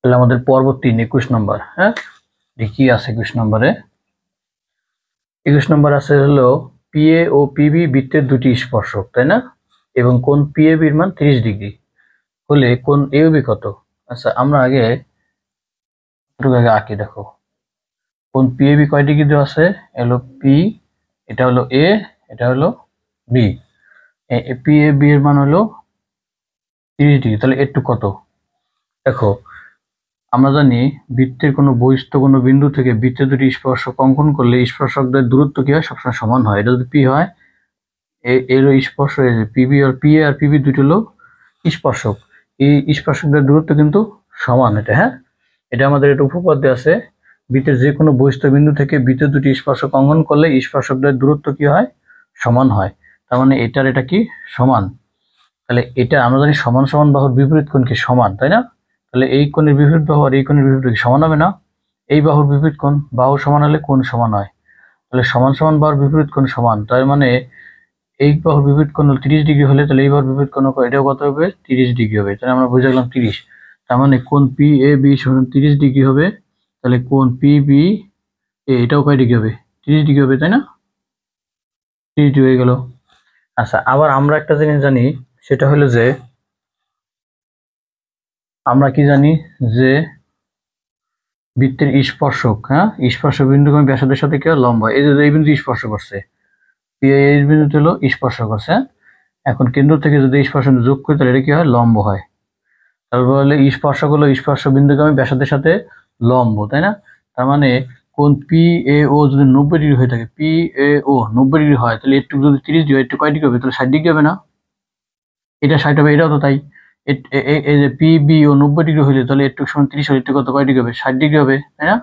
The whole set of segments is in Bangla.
তাহলে আমাদের পর্ব 3 21 নম্বর। হ্যাঁ, কি আছে 21 নম্বরে? 21 নম্বর আছে হলো পিএ ও পিবি বৃত্তের দুটি স্পর্শক, তাই না? এবং কোণ পিএবি এর মান 30 ডিগ্রি হলে কোণ এওবি কত? আচ্ছা, আমরা আগে আঁকি। দেখো, কোণ পিএবি কয় ডিগ্রি দেওয়া আছে? হলো পি, এটা হলো এ, এটা হলো বি। পিএবি এর মান হলো 30 ডিগ্রি, তাহলে একটু কত? দেখো, আমরা জানি বৃত্তের কোনো বহিস্থ কোনো বিন্দু থেকে বৃত্তের দুটি স্পর্শক অঙ্কন করলে স্পর্শকদের দূরত্ব কি হয়? সবসময় সমান হয়। এটা যদি পি হয়, এর স্পর্শ পিবি আর পি আর পিবি দুটো হলো স্পর্শক, এই স্পর্শকদের দূরত্ব কিন্তু সমান। এটা, হ্যাঁ, এটা আমাদের একটা উপপাদ্য আছে, বৃত্তের যে কোনো বহিস্থ বিন্দু থেকে বৃত্তের দুটি স্পর্শক অঙ্কন করলে স্পর্শকদের দূরত্ব কি হয়? সমান হয়। তার মানে এটার এটা কি সমান? তাহলে এটা আমরা জানি সমান সমান বাহুর বিপরীত কোণ কি সমান, তাই না? তাহলে এই কোণের বিপরীত বাহু আর এই কোণের বিপরীত কি সমান হবে না? এই বাহুর বিপরীত কোণ, বাহু সমান হলে কোণ সমান হয়। তাহলে সমান সমান বাহুর বিপরীত কোণ সমান, তার মানে এই বাহুর বিপরীত কোণ 30 ডিগ্রি হলে তাহলে এই বাহুর বিপরীত কোণ এটাও কত হবে? 30 ডিগ্রি হবে। তাহলে আমরা বুঝে গেলাম 30। তার মানে কোণ পি এ বি সমান 30 ডিগ্রি হবে। তাহলে কোণ পি বি এটাও কয় ডিগ্রি হবে? 30 ডিগ্রি হবে, তাই না? 30 ডিগ্রি হয়ে গেল। আচ্ছা, আবার আমরা একটা জিনিস জানি, সেটা হলো যে আমরা কি জানি যে বৃত্তের স্পর্শক, হ্যাঁ, স্পর্শক বিন্দুগামী ব্যাসার্ধের সাথে কি হয়? লম্ব। এই যে এই বিন্দু স্পর্শ করছে, এই বিন্দুতে হলো স্পর্শ করছে। এখন কেন্দ্র থেকে যদি স্পর্শ যোগ করি তাহলে এটা কি হয়? লম্ব হয়। তারপর হলে স্পর্শক হলো স্পর্শ বিন্দুগামী ব্যাসার্ধের সাথে লম্ব, তাই না? তার মানে কোণ পি এ ও যদি 90 ডিগ্রি হয়ে থাকে, পি এ ও 90 ডিগ্রি হয়, তাহলে একটু যদি 30 ডিগ্রি হয়, একটু কয় ডিগ্রি হবে? তাহলে 60 ডিগ্রি হবে না? এটা 60 হবে, এটাও তো তাই। এই যে পি বি ও 90 ডিগ্রি হইলে তাহলে একটু সমান 30 হলে একটু কত কয় ডিগ্রি হবে? 60 ডিগ্রি হবে, তাই না?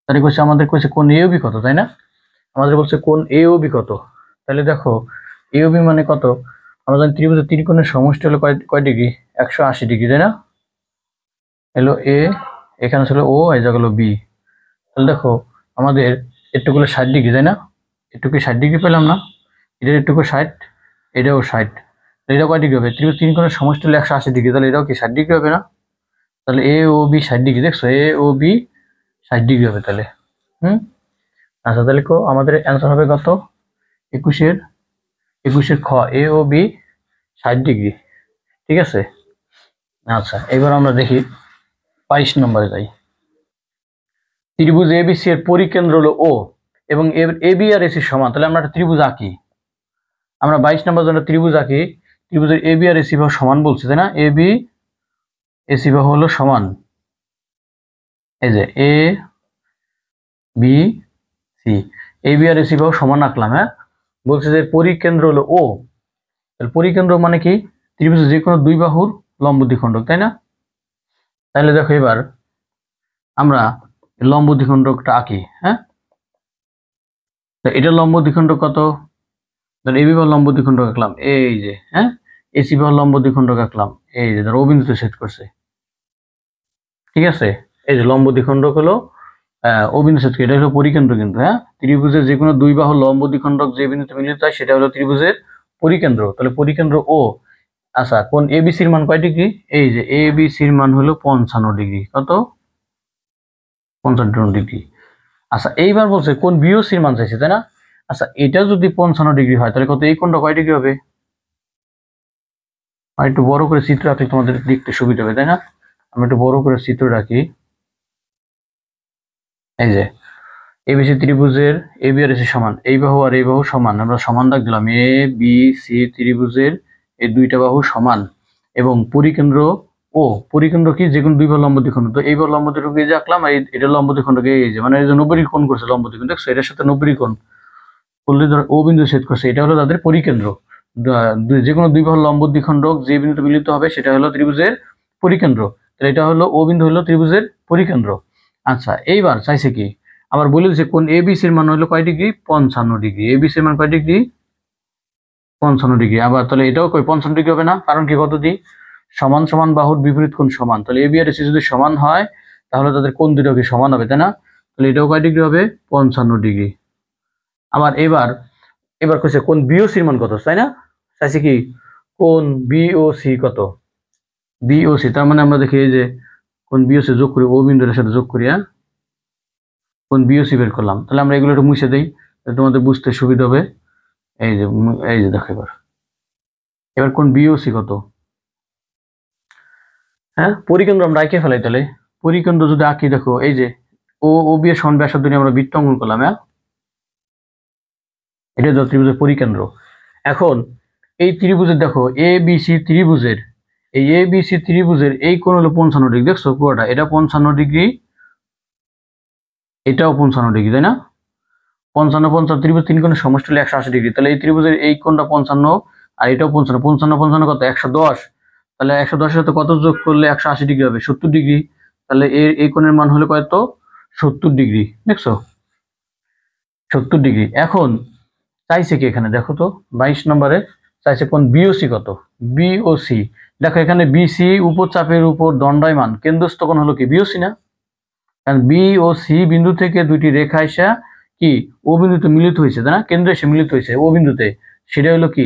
তাহলে আমাদের কোণ এ ও বি কত, তাই না? আমাদের বলছে কোণ এ ও বি কত। তাহলে দেখো, এ ও বি মানে কত? আমরা জানি ত্রিভুজের ত্রিকোণের সমষ্টি হলো কয় ডিগ্রি? 180 ডিগ্রি, তাই না? হলো এ, এখানে ছিল ও, এই জায়গা হলো বি। তাহলে দেখো, আমাদের একটুকু 60 ডিগ্রি, তাই না? একটুকু 60 ডিগ্রি পেলাম না? এটার একটুকু 60, এটাও 60, এটা কয় ডিগ্রি হবে? ত্রিভুজ তিনকোণের সমষ্টি হলো 180 ডিগ্রি, তাহলে এটাও কি 60 ডিগ্রি হবে না? তাহলে এ ও বি 60 ডিগ্রি, দেখছো, এ ও বি 60 ডিগ্রি হবে তাহলে। হুম। আচ্ছা, তাহলে আমাদের অ্যান্সার হবে কত? 21-এর খ, এ ও বি 60 ডিগ্রি। ঠিক আছে। আচ্ছা, এবার আমরা দেখি 22 নম্বরে যাই। ত্রিভুজ এবিসি এর পরিকেন্দ্র হলো ও এবং এবি আর এসি সমান। তাহলে আমরা একটা ত্রিভুজ আঁকি। আমরা 22 নম্বর জন্য ত্রিভুজ আঁকি। ত্রিভুজের এবি আর এসি বাহু সমান বলছে, তাই না? এবি এসি বাহু হলো সমান। এই যে A B C, AB R AC বাহু সমান আঁকলাম। হ্যাঁ, বলছে যে পরিকেন্দ্র হলো ও। তাহলে পরিকেন্দ্র মানে কি? ত্রিভুজের যে কোনো দুই বাহুর লম্ব দ্বিখণ্ডক, তাই না? তাহলে দেখো, এবার আমরা লম্ব দ্বিখণ্ডকটা আঁকি। হ্যাঁ, এটা লম্ব দ্বিখণ্ডক কত? ধর এবি বাহু লম্ব দ্বিখণ্ডক আঁকলাম, এই যে, হ্যাঁ, এসি বাহু লম্ব দ্বিখণ্ডক আঁকলাম, এই যে, ধর ও বিন্দুতে ছেদ করছে। ঠিক আছে, এই যে লম্ব দ্বিখণ্ডক হলো ও বিন্দু ছেদ, এটা হলো পরিকেন্দ্র কিন্তু। হ্যাঁ, ত্রিভুজের যে কোনো দুই বাহু লম্ব দ্বিখণ্ডক যে বিন্দুতে মিলিত হয় সেটা হলো ত্রিভুজের পরিকেন্দ্র। তাহলে পরিকেন্দ্র ও। আচ্ছা, কোণ এবিসির মান কয় ডিগ্রি? এই যে এবিসির মান হলো 55 ডিগ্রি। কত? 55 ডিগ্রি। আচ্ছা, এইবার বলছে কোণ বিওসির মান চাইছে, তাই না? আচ্ছা, এটা যদি 55 ডিগ্রি হয় তাহলে কত? এই কোণটা কয় ডিগ্রি হবে? আর একটু বড় করে চিত্র আঁকলে তোমাদের দেখতে সুবিধা হবে, তাই না? আমরা একটু বড় করে চিত্র রাখি। এই যে এবিসি ত্রিভুজের এবি আর এসি সমান, এই বাহু আর এই বাহু সমান, আমরা সমান দাগ দিলাম। এ বি সি ত্রিভুজের এই দুইটা বাহু সমান এবং পরিকেন্দ্র ও। পরিকেন্দ্র কি? যে কোনো দুই বাহু লম্ব দ্বিখণ্ডক। তো এইবার লম্ব দ্বিখণ্ডক এই যে আঁকলাম, এটা লম্ব দ্বিখণ্ডক, এই যে মানে এই যে 90 ডিগ্রি কোণ করছে লম্ব দ্বিখণ্ডক, দেখছো, এটার সাথে 90 ডিগ্রি কোণ করলে ধর ও বিন্দু ছেদ করছে, এটা হলো তাদের পরিকেন্দ্র। যে কোনো দুই বাহু লম্ব দ্বিখণ্ডক যে বিন্দুতে মিলিত হবে সেটা হলো ত্রিভুজের পরিকেন্দ্র। তাহলে এটা হলো ও বিন্দু হলো ত্রিভুজের পরিকেন্দ্র। আচ্ছা, এইবার চাইছে কি? আবার বলে দিচ্ছে কোণ এবিসির মান হলো কয় ডিগ্রি? 55 ডিগ্রি। এবিসির মান কয় ডিগ্রি? 55 ডিগ্রি। আবার তাহলে এটাও কই 55 ডিগ্রি হবে না? কারণ কি? কত দি? সমান সমান বাহুর বিপরীত কোণ সমান। তাহলে এবি আর এসি যদি সমান হয় তাহলে তাদের কোণ দুটো কি সমান হবে, তাই না? তাহলে এটাও কয় ডিগ্রি হবে? 55 ডিগ্রি। আবার এবার এবার কইছে কোণ বিওসির মান কত, তাই না? চাইছে কি কোণ বিওসি কত? বিওসি, তার মানে আমরা দেখি এই যে কোন বিওসি যোগ করি ও বিন্দুর সাথে যোগ করি, কোন বিওসি বের করলাম। তাহলে আমরা এগুলো একটু মুছে দেই, তোমাদের বুঝতে সুবিধা হবে। এই যে দেখো এবার কোন বিওসি কত, হ্যাঁ পরিকেন্দ্র আমরা আঁকে ফেলাই। তাহলে পরিকেন্দ্র যদি আঁকি, দেখো এই যে ও বি এর সমান ব্যাসার্ধ নিয়ে আমরা বৃত্ত অঙ্কন করলাম, হ্যাঁ এটা হলো ত্রিভুজের পরিকেন্দ্র। এখন এই ত্রিভুজের দেখো এ বি সি ত্রিভুজের, এই এ বি সি ত্রিভুজের এই কোণ হলো 55 ডিগ্রি, দেখছো পুরোটা এটা 55 ডিগ্রি, এটাও 55 ডিগ্রি, তাই না? 55 55 ত্রিভুজ তিন কোণের সমষ্টি হলো 180 ডিগ্রি। তাহলে এই ত্রিভুজের এই কোণটা 55 আর এটাও 55, 55 55 কত 110। তাহলে 110 এর সাথে কত যোগ করলে 180 ডিগ্রি হবে? 70 ডিগ্রি। তাহলে এর এই কোণের মান হলো কত? 70 ডিগ্রি, দেখছো 70 ডিগ্রি। এখন চাইছে কি এখানে দেখো তো 22 নম্বরে চাইছে কোন বিওসি কত, বিওসি। দেখো এখানে বিসি উপর চাপের উপর দণ্ডায়মান কেন্দ্রস্থ কোণ হলো কি বিওসি না? কারণ বি ও সি বিন্দু থেকে দুইটি রেখা এসে কি ও বিন্দুতে মিলিত হয়েছে, তাই না? কেন্দ্রে এসে মিলিত হয়েছে ও বিন্দুতে, সেটা হলো কি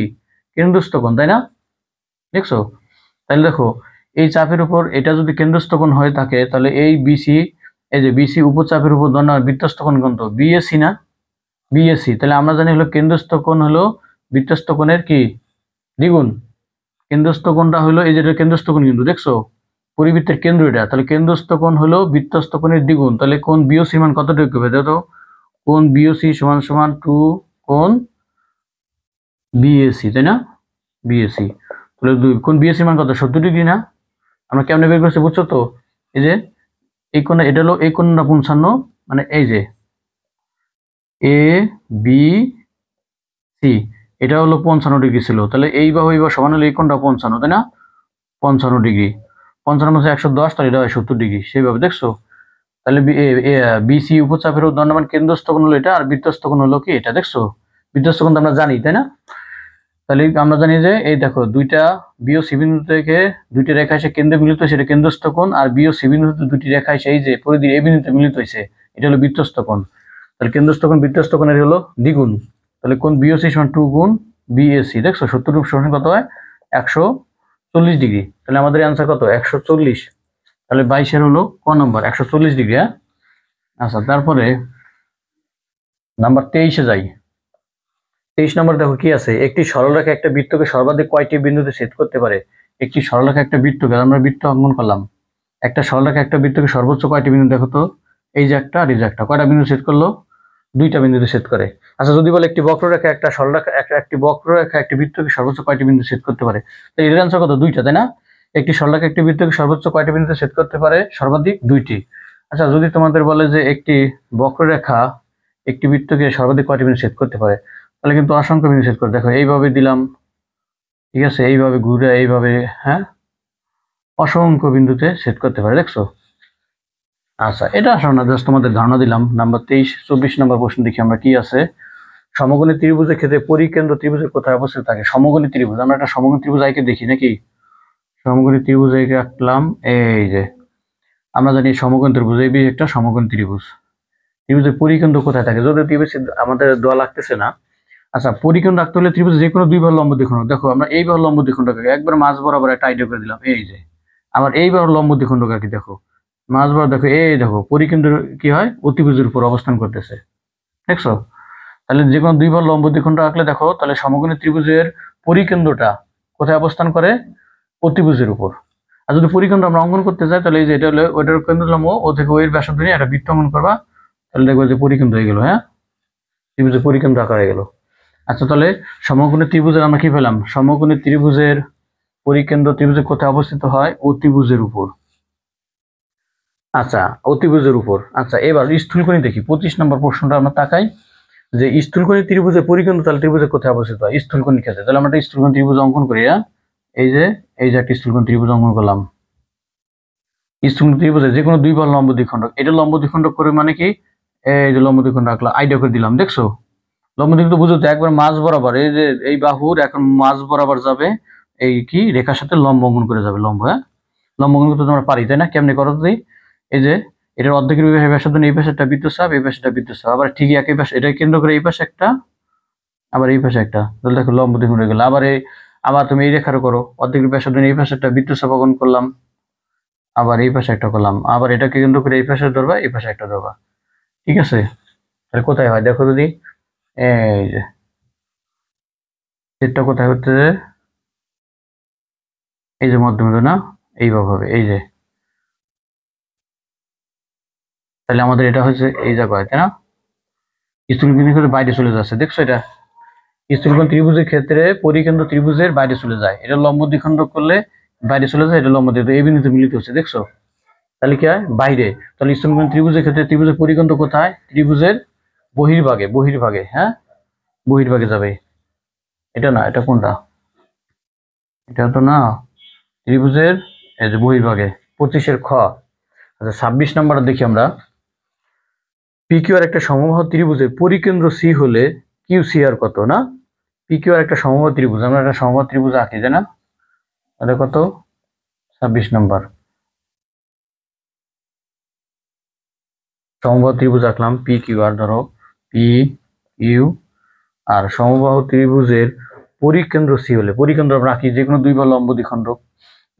কেন্দ্রস্থ কোণ, তাই না? দেখছো? তাহলে দেখো এই চাপের উপর এটা যদি কেন্দ্রস্থ কোণ হয়ে থাকে, তাহলে এই বিসি, এই যে বিসি উপর চাপের উপর দণ্ডায়মান বৃত্তস্থ কোণ কত? বিএসি না? বিএসি। তাহলে আমরা জানি হলো কেন্দ্রস্থ কোণ হলো বৃত্তস্থ কোণের কি দ্বিগুণ। কেন্দ্রস্থ কোণটা হলো এই যে কেন্দ্রস্থ কোণ, কিন্তু দেখছো পরিবৃত্তের কেন্দ্র এটা, তাহলে কেন্দ্রস্থ কোণ হলো বৃত্তস্থ কোণের দ্বিগুণ। তাহলে কোণ বিওসি মান কতটুকু হবে দেখো? কোণ বিওসি সমান সমান 2 কোণ বিএসি, তাই না? বিএসি। তাহলে 2 কোণ বিএসি মান কত? 70 ডিগ্রি না? আমরা কেমনে বের করছি বুঝছো তো? এই যে এই কোণ, এটা হলো এই কোণটা 55, মানে এই যে এ বি সি এটা হলো 55 ডিগ্রি ছিল, তাহলে এই বাহু সমান হলো এই কোণটা 55, তাই না? 55 ডিগ্রি, 55 মধ্যে 110, তাহলে এটা হয় 70 ডিগ্রি। সেইভাবে দেখছো? তাহলে বিসি উপচাপের দণ্ডায়মান কেন্দ্রস্থ কোণ হলো এটা, আর বৃত্তস্থ কোণ হলো কি এটা, দেখছো? বৃত্তস্থ কোণ তো আমরা জানি, তাই না? তাহলে আমরা জানি যে এই দেখো দুইটা বিও সি বিন্দু থেকে দুইটি রেখা এসে কেন্দ্রে মিলিত হয়েছে, এটা কেন্দ্রস্থ কোণ। আর বিও সি বিন্দুতে দুটি রেখা এসে এই যে পরিধি এই বিন্দুতে মিলিত হয়েছে, এটা হলো বৃত্তস্থ কোণ। তাহলে কেন্দ্রস্থ কোণ বৃত্তস্থ কোণের হলো দ্বিগুণ। তাহলে কোণ বিওসি সমান 2 গুণ বিএসি, দেখছো 70 সমান কত হয়? 140 ডিগ্রি। তাহলে আমাদের অ্যান্সার কত? 140। তাহলে 22 এর হলো ক নম্বর 140 ডিগ্রি, হ্যাঁ। আচ্ছা তারপরে নাম্বার 23-এ যাই। 23 নম্বর দেখো কি আছে, একটি সরলরেখা একটা বৃত্তকে সর্বাধিক কয়টি বিন্দুতে ছেদ করতে পারে? একটি সরলরেখা একটা বৃত্তকে, আমরা বৃত্ত অঙ্কন করলাম, একটা সরলরেখা একটা বৃত্তকে সর্বোচ্চ কয়টি বিন্দু দেখো তো? এই যে একটা আর এই যে একটা, কয়টা বিন্দু ছেদ করলো? দুইটা বিন্দুতে ছেদ করে। আচ্ছা যদি বলে একটি বক্ররেখা একটা সরলরেখা একটি বক্ররেখা একটি বৃত্তকে সর্বোচ্চ কয়টি বিন্দু ছেদ করতে পারে? তো এর অ্যান্সার কত? দুইটা, তাই না? একটি সরলরেখা একটি বৃত্তকে সর্বোচ্চ কয়টি বিন্দুতে ছেদ করতে পারে? সর্বাধিক দুইটি। আচ্ছা যদি তোমাদের বলে যে একটি বক্ররেখা একটি বৃত্তকে সর্বাধিক কয়টি বিন্দু ছেদ করতে পারে, তাহলে কিন্তু অসংখ্য বিন্দু ছেদ করে। দেখো এইভাবে দিলাম, ঠিক আছে, এইভাবে ঘুরে এইভাবে, হ্যাঁ অসংখ্য বিন্দুতে ছেদ করতে পারে, দেখছো? আচ্ছা এটা আসলে না, জাস্ট তোমাদের ধারণা দিলাম। নাম্বার 24 নম্বর প্রশ্ন দেখি আমরা কি আছে। সমকোণী ত্রিভুজের ক্ষেত্রে পরিকেন্দ্র ত্রিভুজের কোথায় অবস্থিত থাকে? সমকোণী ত্রিভুজ, আমরা একটা সমকোণী ত্রিভুজ আইকে দেখি নাকি? সমকোণী ত্রিভুজ আইকে রাখলাম, এই যে আমরা জানি সমকোণী ত্রিভুজ, এই একটা সমকোণী ত্রিভুজ, ত্রিভুজের পরিকেন্দ্র কোথায় থাকে? যদি ত্রিভুজ আমাদের দেওয়া লাগতেছে না। আচ্ছা পরিকেন্দ্র রাখতে হলে ত্রিভুজ যে কোনো দুই বাহুর লম্ব দ্বিখণ্ডক, দেখো আমরা এই বাহুর লম্ব দ্বিখণ্ডক একবার মাঝ বরাবর একটা আইডিয়া করে দিলাম, এই যে আবার এই বাহুর লম্ব দ্বিখণ্ডক আর কি, দেখো মাঝ বরাবর, দেখো এই দেখো পরিকেন্দ্র কি হয় অতিভুজের উপর অবস্থান করতেছে, দেখছো? তাহলে যে কোনো দুই বাহুর লম্ব দ্বিখণ্ডক রাখলে দেখো তাহলে সমকোণী ত্রিভুজের পরিকেন্দ্রটা কোথায় অবস্থান করে? অতিভুজের উপর। আর যদি পরিকেন্দ্র আমরা অঙ্কন করতে চাই, তাহলে এই যে এটা হলো ওইটার কেন্দ্র লম্ব, ও থেকে ওই ব্যাসার্ধ নিয়ে একটা বৃত্ত অঙ্কন করবা, তাহলে দেখবো যে পরিকেন্দ্র হয়ে গেল, হ্যাঁ ত্রিভুজের পরিকেন্দ্র আকার হয়ে গেল। আচ্ছা তাহলে সমকোণী ত্রিভুজের আমরা কি পেলাম? সমকোণী ত্রিভুজের পরিকেন্দ্র ত্রিভুজের কোথায় অবস্থিত হয়? অতিভুজের উপর। আচ্ছা অতিভুজের উপর। আচ্ছা এবার স্থূলকোণী দেখি, 25 নম্বর প্রশ্নটা আমরা তাকাই যে স্থূলকোণী ত্রিভুজের পরিকেন্দ্র তাহলে ত্রিভুজের কোথায় অবস্থিত হয়? স্থূলকোণী ক্ষেত্রে তাহলে আমরা একটা স্থূলকোণী ত্রিভুজ অঙ্কন করি, হ্যাঁ এই যে একটা স্থূলকোণী ত্রিভুজ অঙ্কন করলাম। স্থূলকোণী ত্রিভুজের যে কোনো দুই বাহুর লম্ব দ্বিখণ্ডক, এটা লম্ব দ্বিখণ্ডক করে মানে কি এই যে লম্ব দ্বিখণ্ডক রাখলাম, আইডিয়া করে দিলাম, দেখছো? লম্ব দ্বিখণ্ডক বুঝতে একবার মাঝ বরাবর, এই যে এই বাহুর এখন মাঝ বরাবর যাবে এই কি রেখার সাথে লম্ব অঙ্কন করে যাবে, লম্ব, হ্যাঁ লম্ব অঙ্কন করতে তোমরা পারি, তাই না? কেমনি করো তুই? এই যে এটার অর্ধেকের ব্যাসার্ধ এই পাশে একটা বৃত্তচাপ, এই পাশে একটা বৃত্তচাপ, আবার ঠিক একই পাশে এটা কেন্দ্র করে এই পাশে একটা, আবার এই পাশে একটা, তাহলে দেখো লম্ব দ্বিখণ্ডক হয়ে গেল। আবার তুমি এই রেখারও করো, অর্ধেকের ব্যাসার্ধ এই পাশে একটা বৃত্তচাপ অঙ্কন করলাম, আবার এই পাশে একটা করলাম, আবার এটাকে কেন্দ্র করে এই পাশে ধরবা, এই পাশে একটা ধরবা। ঠিক আছে, তাহলে কোথায় হয় দেখো যদি, এই যে সেটটা কোথায় হচ্ছে, এই যে মধ্যবিন্দু না, এইভাবে হবে, এই যে, তাহলে আমাদের এটা হচ্ছে এই জায়গায়, তাই না? স্থূলকোণ কিন্তু বাইরে চলে যাচ্ছে, দেখছো এটা? স্থূলকোণ ত্রিভুজের ক্ষেত্রে পরিকেন্দ্র ত্রিভুজের বাইরে চলে যায়, এটা লম্ব দ্বিখণ্ডক করলে বাইরে চলে যায়, এটা লম্ব দ্বিখণ্ডক এই বিন্দুতে মিলিত হচ্ছে, দেখছো? তাহলে কি হয়, বাইরে। তাহলে স্থূলকোণ ত্রিভুজের ক্ষেত্রে ত্রিভুজের পরিকেন্দ্র কোথায়? ত্রিভুজের বহির্ভাগে, বহির্ভাগে, হ্যাঁ, বহির্ভাগে যাবে। এটা না, এটা কোনটা? এটা তো না, ত্রিভুজের এই যে বহির্ভাগে, 25-এর খ। আচ্ছা 26 নাম্বার দেখি আমরা, পি কিউ আর একটা সমবাহু ত্রিভুজের পরিকেন্দ্র সি হলে কিউ সি আর কত, না? পি কিউ আর একটা সমবাহু ত্রিভুজ, আমরা একটা সমবাহু ত্রিভুজ আঁকি, তাই না? এটা কত? 26 নাম্বার সমবাহু ত্রিভুজ আঁকলাম, পি কিউ আর, ধরো পি কিউ আর সমবাহু ত্রিভুজের পরিকেন্দ্র সি হলে, পরিকেন্দ্র আমরা আঁকি যে কোনো দুই বাহু লম্ব দ্বিখণ্ডক,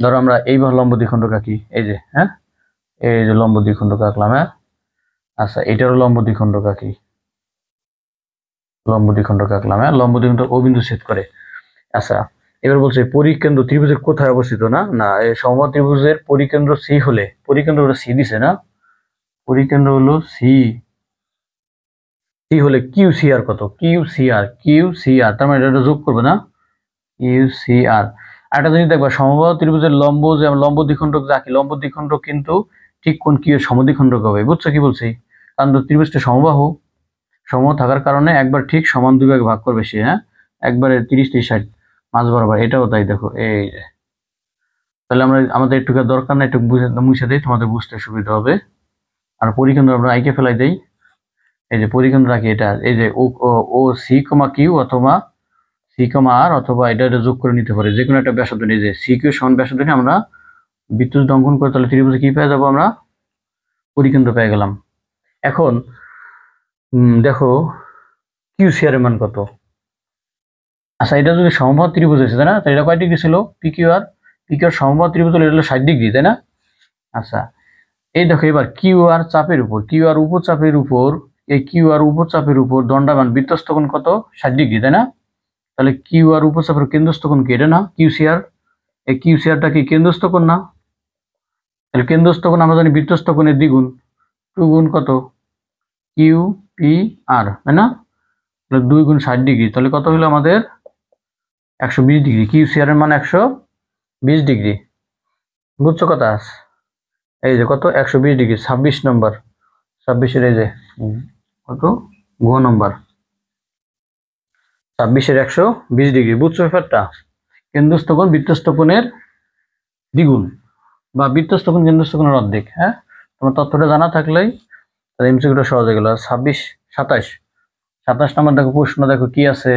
ধরো আমরা এই বাহু লম্ব দ্বিখণ্ডক আঁকি, এই যে, হ্যাঁ, এই যে লম্ব দ্বিখণ্ডক আঁকলাম, হ্যাঁ। আচ্ছা এটারও লম্ব দ্বিখণ্ডক আঁকি, লম্ব দ্বিখণ্ডক আঁকলাম, হ্যাঁ, লম্ব দ্বিখণ্ডক ও বিন্দু ছেদ করে। আচ্ছা এবার বলছে পরিকেন্দ্র ত্রিভুজের কোথায় অবস্থিত, না না এই সমবাহু ত্রিভুজের পরিকেন্দ্র সি হলে, পরিকেন্দ্র হলো সি দিছে না, পরিকেন্দ্র হলো সি, সি হলে কিউ সি আর কত? কিউ সি আর, কিউ সি আর, তার মানে এটা যোগ করবে না, ইউ সি আর। একটা জিনিস দেখবা, সমবাহু ত্রিভুজের লম্ব যে লম্ব দ্বিখণ্ডক যা কি, লম্ব দ্বিখণ্ডক কিন্তু ঠিক কোন কি সমদ্বিখণ্ডক হবে, বুঝছো কি বলছি? কারণ ত্রিভুজটা সমবাহু, সমবাহু থাকার কারণে একবার ঠিক সমান দুই ভাগে ভাগ করবে সে, হ্যাঁ, একবারে 30-60 মাঝ বরাবর, এটাও তাই, দেখো এই যে। তাহলে আমরা আমাদের একটু দরকার না, একটু মুছে দেই, তোমাদের বুঝতে সুবিধা হবে। আর পরিকেন্দ্র আমরা আইকে ফেলাই দেই, এই যে পরিকেন্দ্র রাখি এটা, এই যে ও ও সি কমা কিউ অথবা সি কমা আর, অথবা এটা যোগ করে নিতে পারে যে কোনো একটা ব্যাসার্ধ নিয়ে, যে সি কিউ সমান ব্যাসার্ধ নিয়ে আমরা বৃত্ত অঙ্কন করে, তাহলে ত্রিভুজে কি পেয়ে যাবো আমরা? পরিকেন্দ্র পেয়ে গেলাম। এখন দেখো কিউ সি আর এর মান কত? আচ্ছা এটা যদি সমবাহু ত্রিভুজ হয়েছে, তাই না? তাহলে এটা কয় ডিগ্রি ছিল? P Q R, P Q R সমবাহু ত্রিভুজ হলে এটা হলো 60 ডিগ্রি, তাই না? আচ্ছা এই দেখো এবার কিউ আর চাপের উপর, কিউ আর উপচাপের উপর, এই কিউ আর উপচাপের উপর দণ্ডায়মান বৃত্তস্থ কোণ কত? 60 ডিগ্রি, তাই না? তাহলে কিউ আর উপচাপের কেন্দ্রস্থ কোণ কি? এটা না কিউ সি আর, এই কিউ সি আরটা কি কেন্দ্রস্থ কোণ না? তাহলে কেন্দ্রস্থ কোণ আমরা জানি বৃত্তস্থ কোণের দ্বিগুণ, 2 গুণ কত? কিউ পি আর, তাই না? তাহলে 2 গুণ 60 ডিগ্রি, তাহলে কত হলো আমাদের? 120 ডিগ্রি। কিউ সি আর এর মান 120 ডিগ্রি, বুঝছো কথা? এই যে কত? 120 ডিগ্রি, 26 নম্বর, 26-এর এই যে কত ঘ নম্বর, 26-এর 120 ডিগ্রি, বুঝছো ব্যাপারটা? কেন্দ্রস্থ কোণ বৃত্তস্থ কোণের দ্বিগুণ, বা বৃত্তস্থ কোণ কেন্দ্রস্থ কোণের অর্ধেক, হ্যাঁ। তোমার তথ্যটা জানা থাকলেই তাহলে এমসিকিউটা সহজ হয়ে গেল। 26, 27, 27 নম্বর দেখো প্রশ্ন, দেখো কি আছে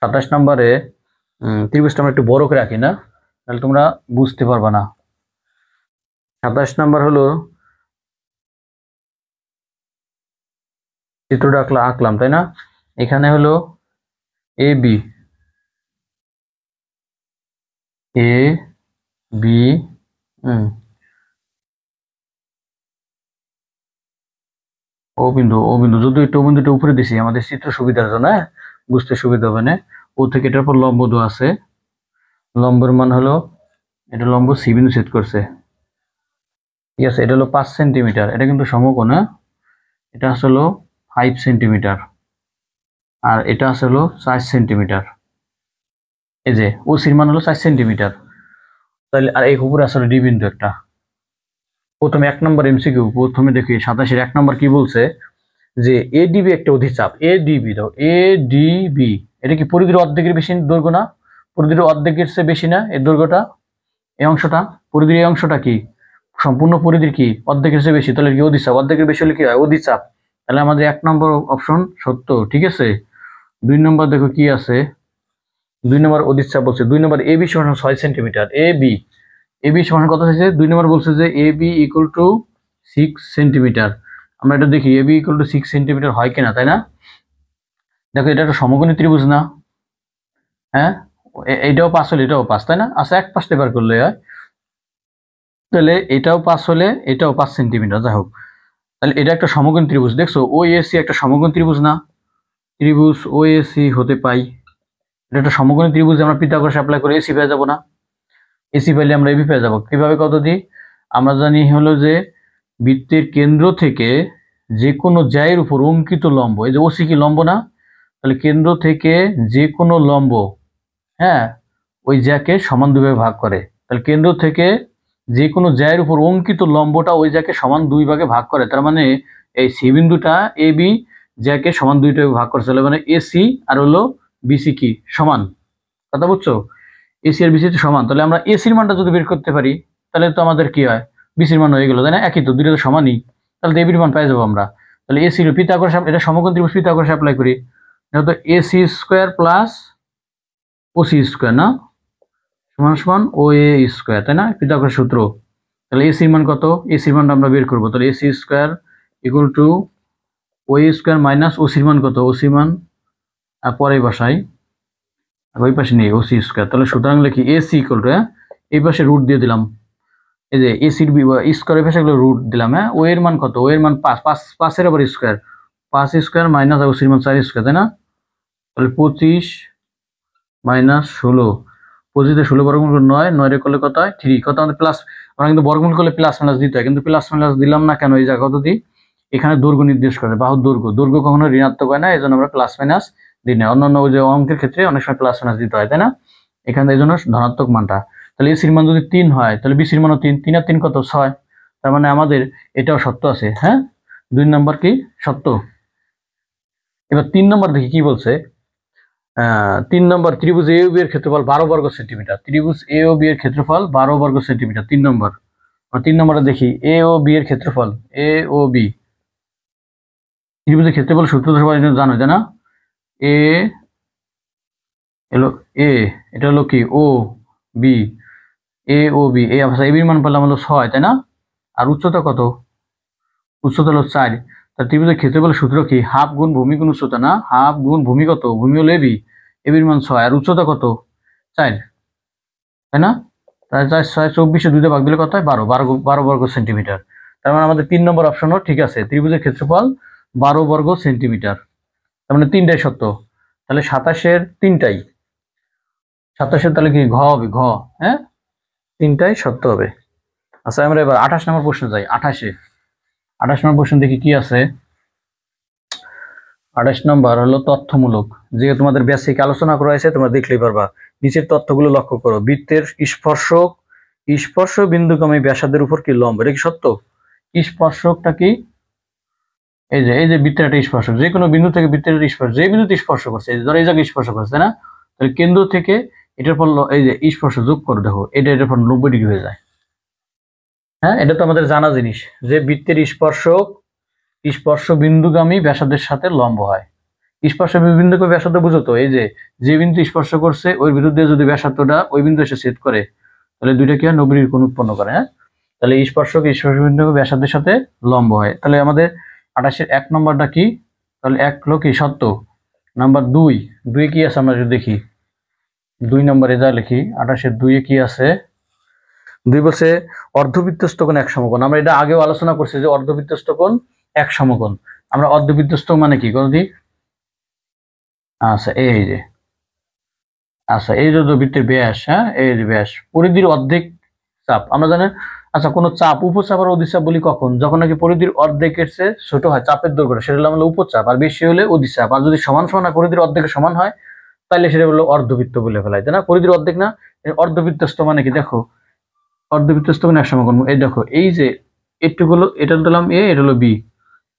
27 নম্বরে, ত্রিভুজটা আমরা একটু বড় করে রাখি না, তাহলে তোমরা বুঝতে পারবা না। 27 নম্বর হলো, চিত্রটা আঁকলাম, তাই না? এখানে হলো এ বি, এ বি, ও বিন্দু, ও বিন্দু, যদি একটু ও বিন্দুটা উপরে দিছি আমাদের চিত্র সুবিধার জন্য, হ্যাঁ, বুঝতে সুবিধা হবে না। ও থেকে এটার পর লম্ব দেওয়া আছে, লম্বের মান হলো, এটা লম্ব সি বিন্দু ছেদ করছে, ঠিক আছে? এটা হলো 5 সেন্টিমিটার, এটা কিন্তু সমকোণ, হ্যাঁ, এটা আসলে 5 সেন্টিমিটার, আর এটা আসলে 4 সেন্টিমিটার। এই যে ও সির মান হলো 4 সেন্টিমিটার, তাহলে আর এই উপরে আসলে ডি বিন্দু একটা। প্রথমে 1 নম্বর এমসিকিউ, প্রথমে দেখি 27-এর 1 নম্বর কি বলছে, যে এডিবি একটা অধিচাপ, এডিবি দাও, এডিবি, এটা কি পরিধির অর্ধেকের বেশি দৈর্ঘ্য না? পরিধির অর্ধেকের চেয়ে বেশি না এই দৈর্ঘ্যটা, এই অংশটা, পরিধির এই অংশটা কি সম্পূর্ণ পরিধির কি অর্ধেকের চেয়ে বেশি, তাহলে কি অধিচাপ? অর্ধেকের বেশি হলে কি হয়? অধিচাপ। তাহলে আমাদের 1 নম্বর অপশন সত্য, ঠিক আছে। 2 নম্বর দেখো কি আছে, 2 নম্বর অধিচাপ বলছে, 2 নম্বর এ বি সমান 6 centimetre, A B, A B সমান কত হয়েছে? 2 নম্বর বলছে যে A B equal to 6 centimetre. আমরা এটা দেখি A B equal to 6 centimetre হয় কিনা, তাই না? দেখো এটা একটা সমকোণী ত্রিভুজ না, হ্যাঁ, এইটাও 5 হলে এটাও 5, তাই না? আচ্ছা এক পাশে বার করলে হয়, তাহলে এটাও 5 হলে এটাও 5 সেন্টিমিটার, যাই হোক তাহলে এটা একটা সমকোণ ত্রিভুজ। দেখছো ওএসি একটা সমকোণ ত্রিভুজ না? ত্রিভুজ ওএসি হতে পাই, এটা একটা সমকোণ ত্রিভুজ। আমরা পিথাগোরাস অ্যাপ্লাই করে এসি পেয়ে যাবো না? এসি পাইলে আমরা এবি পেয়ে যাবো। কিভাবে কত দিই? আমরা জানি হলো যে বৃত্তের কেন্দ্র থেকে যে কোনো জ্যায়ের উপর অঙ্কিত লম্ব, এই যে ওসি কি লম্ব না? তাহলে কেন্দ্র থেকে যে কোনো লম্ব, হ্যাঁ, ওই জ্যাকে সমান দুইভাগে ভাগ করে। তাহলে কেন্দ্র থেকে যে কোনো জ্যায়ের উপর অঙ্কিত লম্বটা ওই জ্যাকে সমান দুই ভাগে ভাগ করে। তার মানে এই সি বিন্দুটা এ বি জ্যাকে সমান দুইটা ভাগ করছে, মানে এসি আর হলো বিসি কি সমান, কথা বুঝছো? এসি আর বিসি সমান। তাহলে আমরা এসির মানটা যদি বের করতে পারি তাহলে তো আমাদের কি হয়, বিসির মান হয়ে গেল, তাই না? একই তো, দুইটা তো সমানই, তাহলে তো এবির মান পেয়ে যাবো আমরা। তাহলে এসি পিথাগোরাস, এটা সমকোণ ত্রিভুজ পিথাগোরাস অ্যাপ্লাই করি, যেহেতু AC square plus OC square না সমান সমান ও এ স্কোয়ার, তাই না? পিথাগোরাস সূত্র। তাহলে এসির মান কত? এসির মানটা আমরা বের করবো। তাহলে AC square equal to O A square minus ওসির মান কত? ওসি মান পরে বসাই, ওই পাশে নিয়ে ওসি স্কোয়ার। তাহলে সুতরাং লিখি এসি ইকুয়াল টু, এই পাশে রুট দিয়ে দিলাম, এই যে এসির স্কোয়ারের পাশে রুট দিলাম, হ্যাঁ। ও এর মান কত? ও এর মান 5, 5 এর আবার স্কোয়ার, 5 স্কোয়ার মাইনাস ওসির মান 4 স্কোয়ার, তাই না? তাহলে 25 মাইনাস 16, 25 16 বর্গমূল করে 9, 9 রে করলে কত হয়? 3, কত আমাদের প্লাস। আমরা কিন্তু বর্গমূল করলে প্লাস মাইনাস দিতে হয়, কিন্তু প্লাস মাইনাস দিলাম না কেন? এই জায়গা কত দিই? এখানে দৈর্ঘ্য নির্দেশ করে, বাহুর দৈর্ঘ্য, দৈর্ঘ্য কখনো ঋণাত্মক হয় না, এই জন্য আমরা প্লাস মাইনাস দিই না। অন্যান্য যে অঙ্কের ক্ষেত্রে অনেক সময় প্লাস মাইনাস দিতে হয়, তাই না? এখানে এই জন্য ধনাত্মক মানটা। তাহলে এসির মান যদি 3 হয় তাহলে বিসির মানও 3, 3 আর 3 কত? 6। তার মানে আমাদের এটাও সত্য আছে, হ্যাঁ। 2 নম্বর কি সত্য। এবার 3 নম্বর দেখি কি বলছে। 3 নম্বর, ত্রিভুজ এ ও বি এর ক্ষেত্রফল 12 বর্গ সেন্টিমিটার। ত্রিভুজ এ ও বি এর ক্ষেত্রফল 12 বর্গ সেন্টিমিটার। 3 নম্বর, 3 নম্বরে দেখি এ ও বি এর ক্ষেত্রফল। এ ও বি ত্রিভুজের ক্ষেত্রফল সূত্র তো সবাই জানো, তাই না? এ এলো এ, এটা হলো কি ও বি, এ ও বি, এই অবস্থা এ বির মান পেলাম হলো 6, তাই না? আর উচ্চতা কত? উচ্চতা হলো 4। তার ত্রিভুজের ক্ষেত্রফল সূত্র কি? হাফ গুণ ভূমি গুণ উচ্চতা, না? হাফ গুণ ভূমি কত? ভূমি হলো এবি, এবির মান 6 আর উচ্চতা কত? 4, তাই না? তাই 4 6 24 দুইটা ভাগ দিলে কত হয়? 12 বর্গ সেন্টিমিটার। তার মানে আমাদের 3 নম্বর অপশনও ঠিক আছে, ত্রিভুজের ক্ষেত্রফল 12 বর্গ সেন্টিমিটার। তার মানে 3টাই সত্য। তাহলে 27-এর 3টাই, 27-এর তাহলে কি ঘ হবে? ঘ, হ্যাঁ, 3টাই সত্য হবে। আচ্ছা আমরা এবার 28 নম্বর প্রশ্ন যাই। 28 নম্বর প্রশ্ন দেখি কি আছে। 28 নম্বর হলো তথ্যমূলক, যে তোমাদের বেসিক আলোচনা করা হয়েছে, তোমরা দেখলেই পারবা। নিচের তথ্যগুলো লক্ষ্য করো। বৃত্তের স্পর্শ বিন্দুগামী ব্যাসার্ধের উপর কি লম্ব? এটা কি সত্য? স্পর্শকটা কি? এই যে বৃত্তের একটা স্পর্শক, যে কোনো বিন্দু থেকে বৃত্তের স্পর্শ, যে বিন্দুতে স্পর্শ করছে, এই ধরো এই জায়গায় স্পর্শ করছে, তাই না? তাহলে কেন্দ্র থেকে এটার পর এই যে স্পর্শ যোগ করে দেখো, এটার পর 90 ডিগ্রি হয়ে যায়। হ্যাঁ, এটা তো আমাদের জানা জিনিস যে বৃত্তের স্পর্শ বিন্দুগামী ব্যাসার্ধের সাথে লম্ব হয়। স্পর্শ বিন্দুগামী ব্যাসার্ধ বুঝো তো, এই যে বিন্দু স্পর্শ করছে ওই বিরুদ্ধে যদি ব্যাসার্ধটা ওই বিন্দু এসে ছেদ করে তাহলে দুইটা কি হয়? 90 ডিগ্রি কোণ উৎপন্ন করে, হ্যাঁ। তাহলে স্পর্শ বিন্দুগামী ব্যাসার্ধের সাথে লম্ব হয়। তাহলে আমাদের 28-এর 1 নম্বরটা কি? তাহলে 1 হলো কি সত্য। নাম্বার 2 কি আছে আমরা যদি দেখি, 2 নম্বরে যা লিখি 28-এর 2 কি আছে? 2 বলছে অর্ধবৃত্তস্থ কোণ এক সমকোণ। আমরা এটা আগেও আলোচনা করছি যে অর্ধবৃত্তস্থ কোণ এক সমকোণ। আমরা অর্ধবৃত্তস্থ মানে কি করে দিই? আচ্ছা এই যে বৃত্তের ব্যাস, হ্যাঁ, এই যে ব্যাস পরিধির অর্ধেক চাপ আমরা জানি। আচ্ছা, কোন চাপ উপচাপ আর অধিচাপ বলি কখন? যখন নাকি পরিধির অর্ধেকের চেয়ে ছোট হয় চাপের দৈর্ঘ্য, সেটা হলো উপচাপ, আর বেশি হলে অধিচাপ। আর যদি সমান সমান হয়, পরিধির অর্ধেকের সমান হয়, তাহলে সেটা হলো অর্ধবৃত্ত বলে ফেলায়, তাই না? পরিধির অর্ধেক না, অর্ধবৃত্তস্থ মানে কি? দেখো অর্ধবৃত্তস্থ কোণ এক সমকোণ। এই দেখো এই যে এটুকু হলো, এটা দিলাম এ, এটা হলো বি,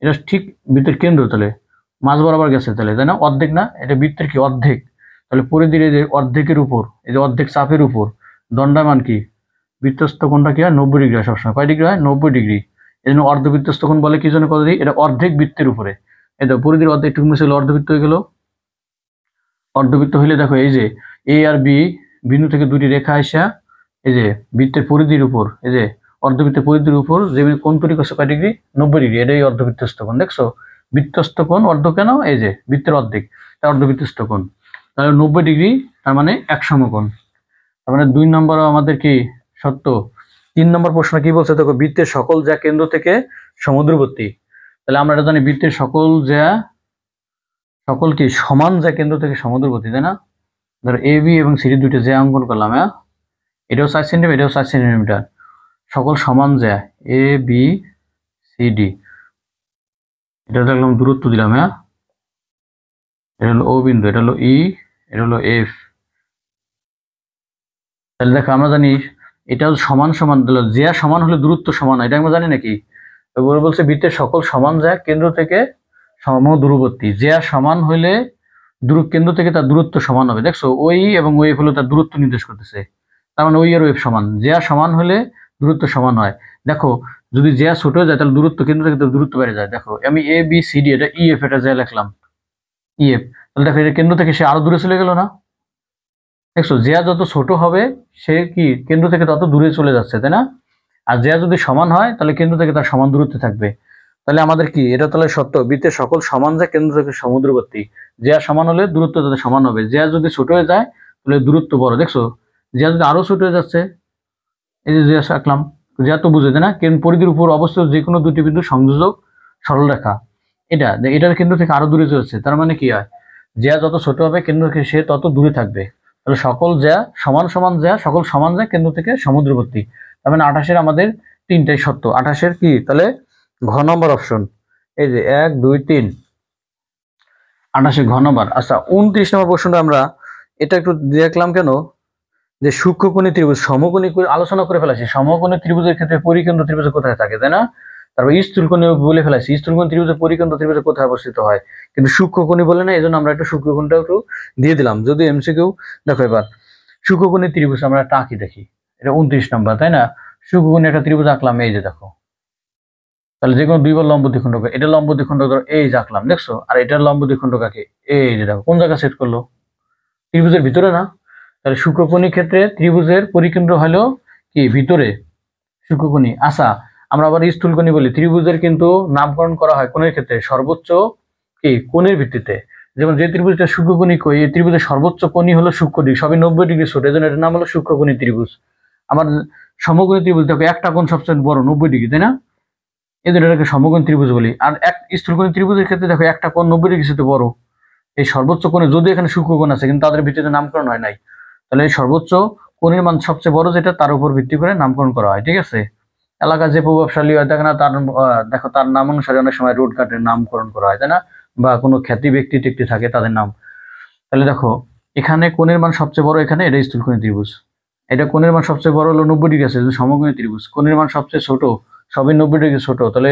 এটা ঠিক বৃত্তের কেন্দ্র, তাহলে মাঝ বরাবর গেছে, তাহলে তাই না? অর্ধেক না, এটা বৃত্তের কি অর্ধেক। তাহলে পরিধির এই যে অর্ধেকের উপর, এই যে অর্ধেক চাপের উপর দণ্ডায়মান কি বৃত্তস্থ কোণটা কি হয়? 90 ডিগ্রি হয় সবসময়। কয় ডিগ্রি হয়? 90 ডিগ্রি। এই জন্য অর্ধবৃত্তস্থ কোণ বলে কি জন্য? কত দিই? এটা অর্ধেক বৃত্তের উপরে। এই দেখো পরিধির অর্ধেক টুকু মিশে অর্ধবৃত্ত হয়ে গেল। অর্ধবৃত্ত হইলে দেখো এই যে এ আর বি বিন্দু থেকে দুটি রেখা আসা এই যে বৃত্তের পরিধির উপর, এই যে অর্ধবৃত্তের পরিধির উপর যে কোণ তৈরি করছে কয় ডিগ্রি? 90 ডিগ্রি। এটাই অর্ধবৃত্তস্থ কোণ। দেখছো বৃত্তস্থ কোণ অর্ধ কেন? এই যে বৃত্তের অর্ধেক, এটা অর্ধবৃত্তস্থ কোণ। তাহলে 90 ডিগ্রি, তার মানে এক সমকোণ। তার মানে 2 নম্বর আমাদের কি সত্য। 3 নম্বর প্রশ্ন কি বলছে দেখো, বৃত্তের সকল জ্যা কেন্দ্র থেকে সমুদ্রবর্তী। তাহলে আমরা এটা জানি, বৃত্তের সকল কি সমান জ্যা কেন্দ্র থেকে সমুদ্রবর্তী, তাই না? ধরো এ বি এবং সিডি দুইটা জ্যা অঙ্কন করলাম, হ্যাঁ, এটাও 4 সেন্টিমিটার, এটাও 4 সেন্টিমিটার, সকল সমান জ্যা এ বি সি ডি, এটা দেখলাম দূরত্ব দিলাম, হ্যাঁ, এটা হলো ও বিন্দু, এটা হলো ই, এটা হলো এফ। তাহলে দেখো আমরা জানি এটাও সমান সমান, জ্যা সমান হলে দূরত্ব সমান হয়, এটা আমরা জানি নাকি? এবারে বলছে বৃত্তের সকল সমান জ্যা কেন্দ্র থেকে সমদূরবর্তী, জ্যা সমান হলে কেন্দ্র থেকে তার দূরত্ব সমান হবে। দেখছো ওই এবং ওই হলো তার দূরত্ব নির্দেশ করতেছে, তার মানে ওই আর ওয়েভ সমান, জ্যা সমান হলে দূরত্ব সমান হয়। দেখো যদি জ্যা ছোট হয়ে যায় তাহলে দূরত্ব কেন্দ্র থেকে দূরত্ব বেড়ে যায়। দেখো আমি এ বি সি ডি, এটা ই এফ, এটা জ্যা লিখলাম ই এফ, তাহলে দেখো এটা কেন্দ্র থেকে সে আরো দূরে চলে গেল না? দেখছো জ্যা যত ছোট হবে সে কি কেন্দ্র থেকে তত দূরে চলে যাচ্ছে, তাই না? আর জ্যা যদি সমান হয় তাহলে কেন্দ্র থেকে তার সমান দূরত্বে থাকবে। তাহলে আমাদের কি এটা তাহলে সত্য, বৃত্তের সকল সমান জ্যা কেন্দ্র থেকে সমুদ্রবর্তী, জ্যা সমান হলে দূরত্ব তাদের সমান হবে। জ্যা যদি ছোট হয়ে যায় তাহলে দূরত্ব বড়। দেখছো জ্যা যদি আরো ছোট হয়ে যাচ্ছে, এই যে জ্যা আঁকলাম, জ্যা তো বুঝে, তাই না? পরিধির উপর অবস্থিত যে কোনো দুটি বিন্দু সংযোজক সরলরেখা, এটার কেন্দ্র থেকে আরো দূরে চলেছে, তার মানে কি হয়, জ্যা যত ছোট হবে কেন্দ্র থেকে সে তত দূরে থাকবে। তাহলে সকল জ্যা সমান সমান জ্যা, সকল সমান জ্যা কেন্দ্র থেকে সমুদ্রবর্তী, তার মানে 28-এর আমাদের তিনটাই সত্য। 28-এর কি তাহলে ঘ নম্বর অপশন, এই যে 1 2 3, 28-এর ঘ নম্বর। আচ্ছা 29 নম্বর প্রশ্নটা আমরা এটা একটু দেখলাম কেন, যে সূক্ষ্মকোণী ত্রিভুজ সমকোণী আলোচনা করে ফেলেছি, সমকোণী ত্রিভুজের ক্ষেত্রে পরিকেন্দ্র ত্রিভুজ কোথায় থাকে, তাই না? তারপর স্থূলকোণী বলে ফেলেছি, স্থূলকোণী ত্রিভুজের পরিকেন্দ্র ত্রিভুজ কোথায় অবস্থিত হয়, কিন্তু সূক্ষ্মকোণী বলে না, এই জন্য আমরা একটু সূক্ষ্মকোণটা একটু দিয়ে দিলাম। যদি এমসিকিউ দেখো এবার সূক্ষ্মকোণী ত্রিভুজ আমরা একটা আঁকি দেখি, এটা 29 নম্বর, তাই না? সূক্ষ্মকোণী একটা ত্রিভুজ আঁকলাম, এই যে দেখো, তাহলে যে কোনো দুইবার লম্ব দ্বিখণ্ডক, এটা লম্ব দ্বিখণ্ডক ধরো এই যে আঁকলাম, দেখছো, আর এটার লম্ব দ্বিখণ্ডক আঁকে, এই যে দেখো কোন জায়গায় সেট করলো, ত্রিভুজের ভিতরে না? তাহলে সূক্ষ্মকোণী ক্ষেত্রে ত্রিভুজের পরিকেন্দ্র হলো কি ভিতরে, সূক্ষ্মকোণী। আচ্ছা আমরা আবার স্থূলকোণী বলি, ত্রিভুজের কিন্তু নামকরণ করা হয় কোণের ক্ষেত্রে সর্বোচ্চ কি কোণের ভিত্তিতে। যেমন যে ত্রিভুজটা সূক্ষ্মকোণী কই, এই ত্রিভুজের সর্বোচ্চ কোণই হলো সূক্ষ্ম ডিগ্রি, সবই 90 ডিগ্রি ছোট, এজন্য এটার নাম হলো সূক্ষ্মকোণী ত্রিভুজ। আমার সমকোণী ত্রিভুজ দেখো একটা কোণ সবচেয়ে বড় 90 ডিগ্রি, তাই না? এই জন্য এটাকে সমকোণী ত্রিভুজ বলি। আর এক স্থূলকোণী ত্রিভুজের ক্ষেত্রে দেখো একটা কোণ 90 ডিগ্রি সাথে বড়, এই সর্বোচ্চ কোণে যদি এখানে সূক্ষ্মকোণ আছে কিন্তু তাদের ভিত্তিতে নামকরণ হয় নাই, তাহলে এই সর্বোচ্চ কোণের মান সবচেয়ে বড় যেটা তার উপর ভিত্তি করে নামকরণ করা হয়, ঠিক আছে? এলাকার যে প্রভাবশালী হয় দেখে না, তার দেখো তার নাম অনুসারে অনেক সময় রোড ঘাটের নামকরণ করা হয়, তাই না? বা কোনো খ্যাতি ব্যক্তি টেক্তি থাকে তাদের নাম। তাহলে দেখো এখানে কোণের মান সবচেয়ে বড়, এখানে এটা স্থূলকোণী ত্রিভুজ, এটা কোণের মান সবচেয়ে বড় হলো 90 ডিগ্রি আছে সমকোণী ত্রিভুজ, কোণের মান সবচেয়ে ছোট সবই 90 ডিগ্রি ছোট, তাহলে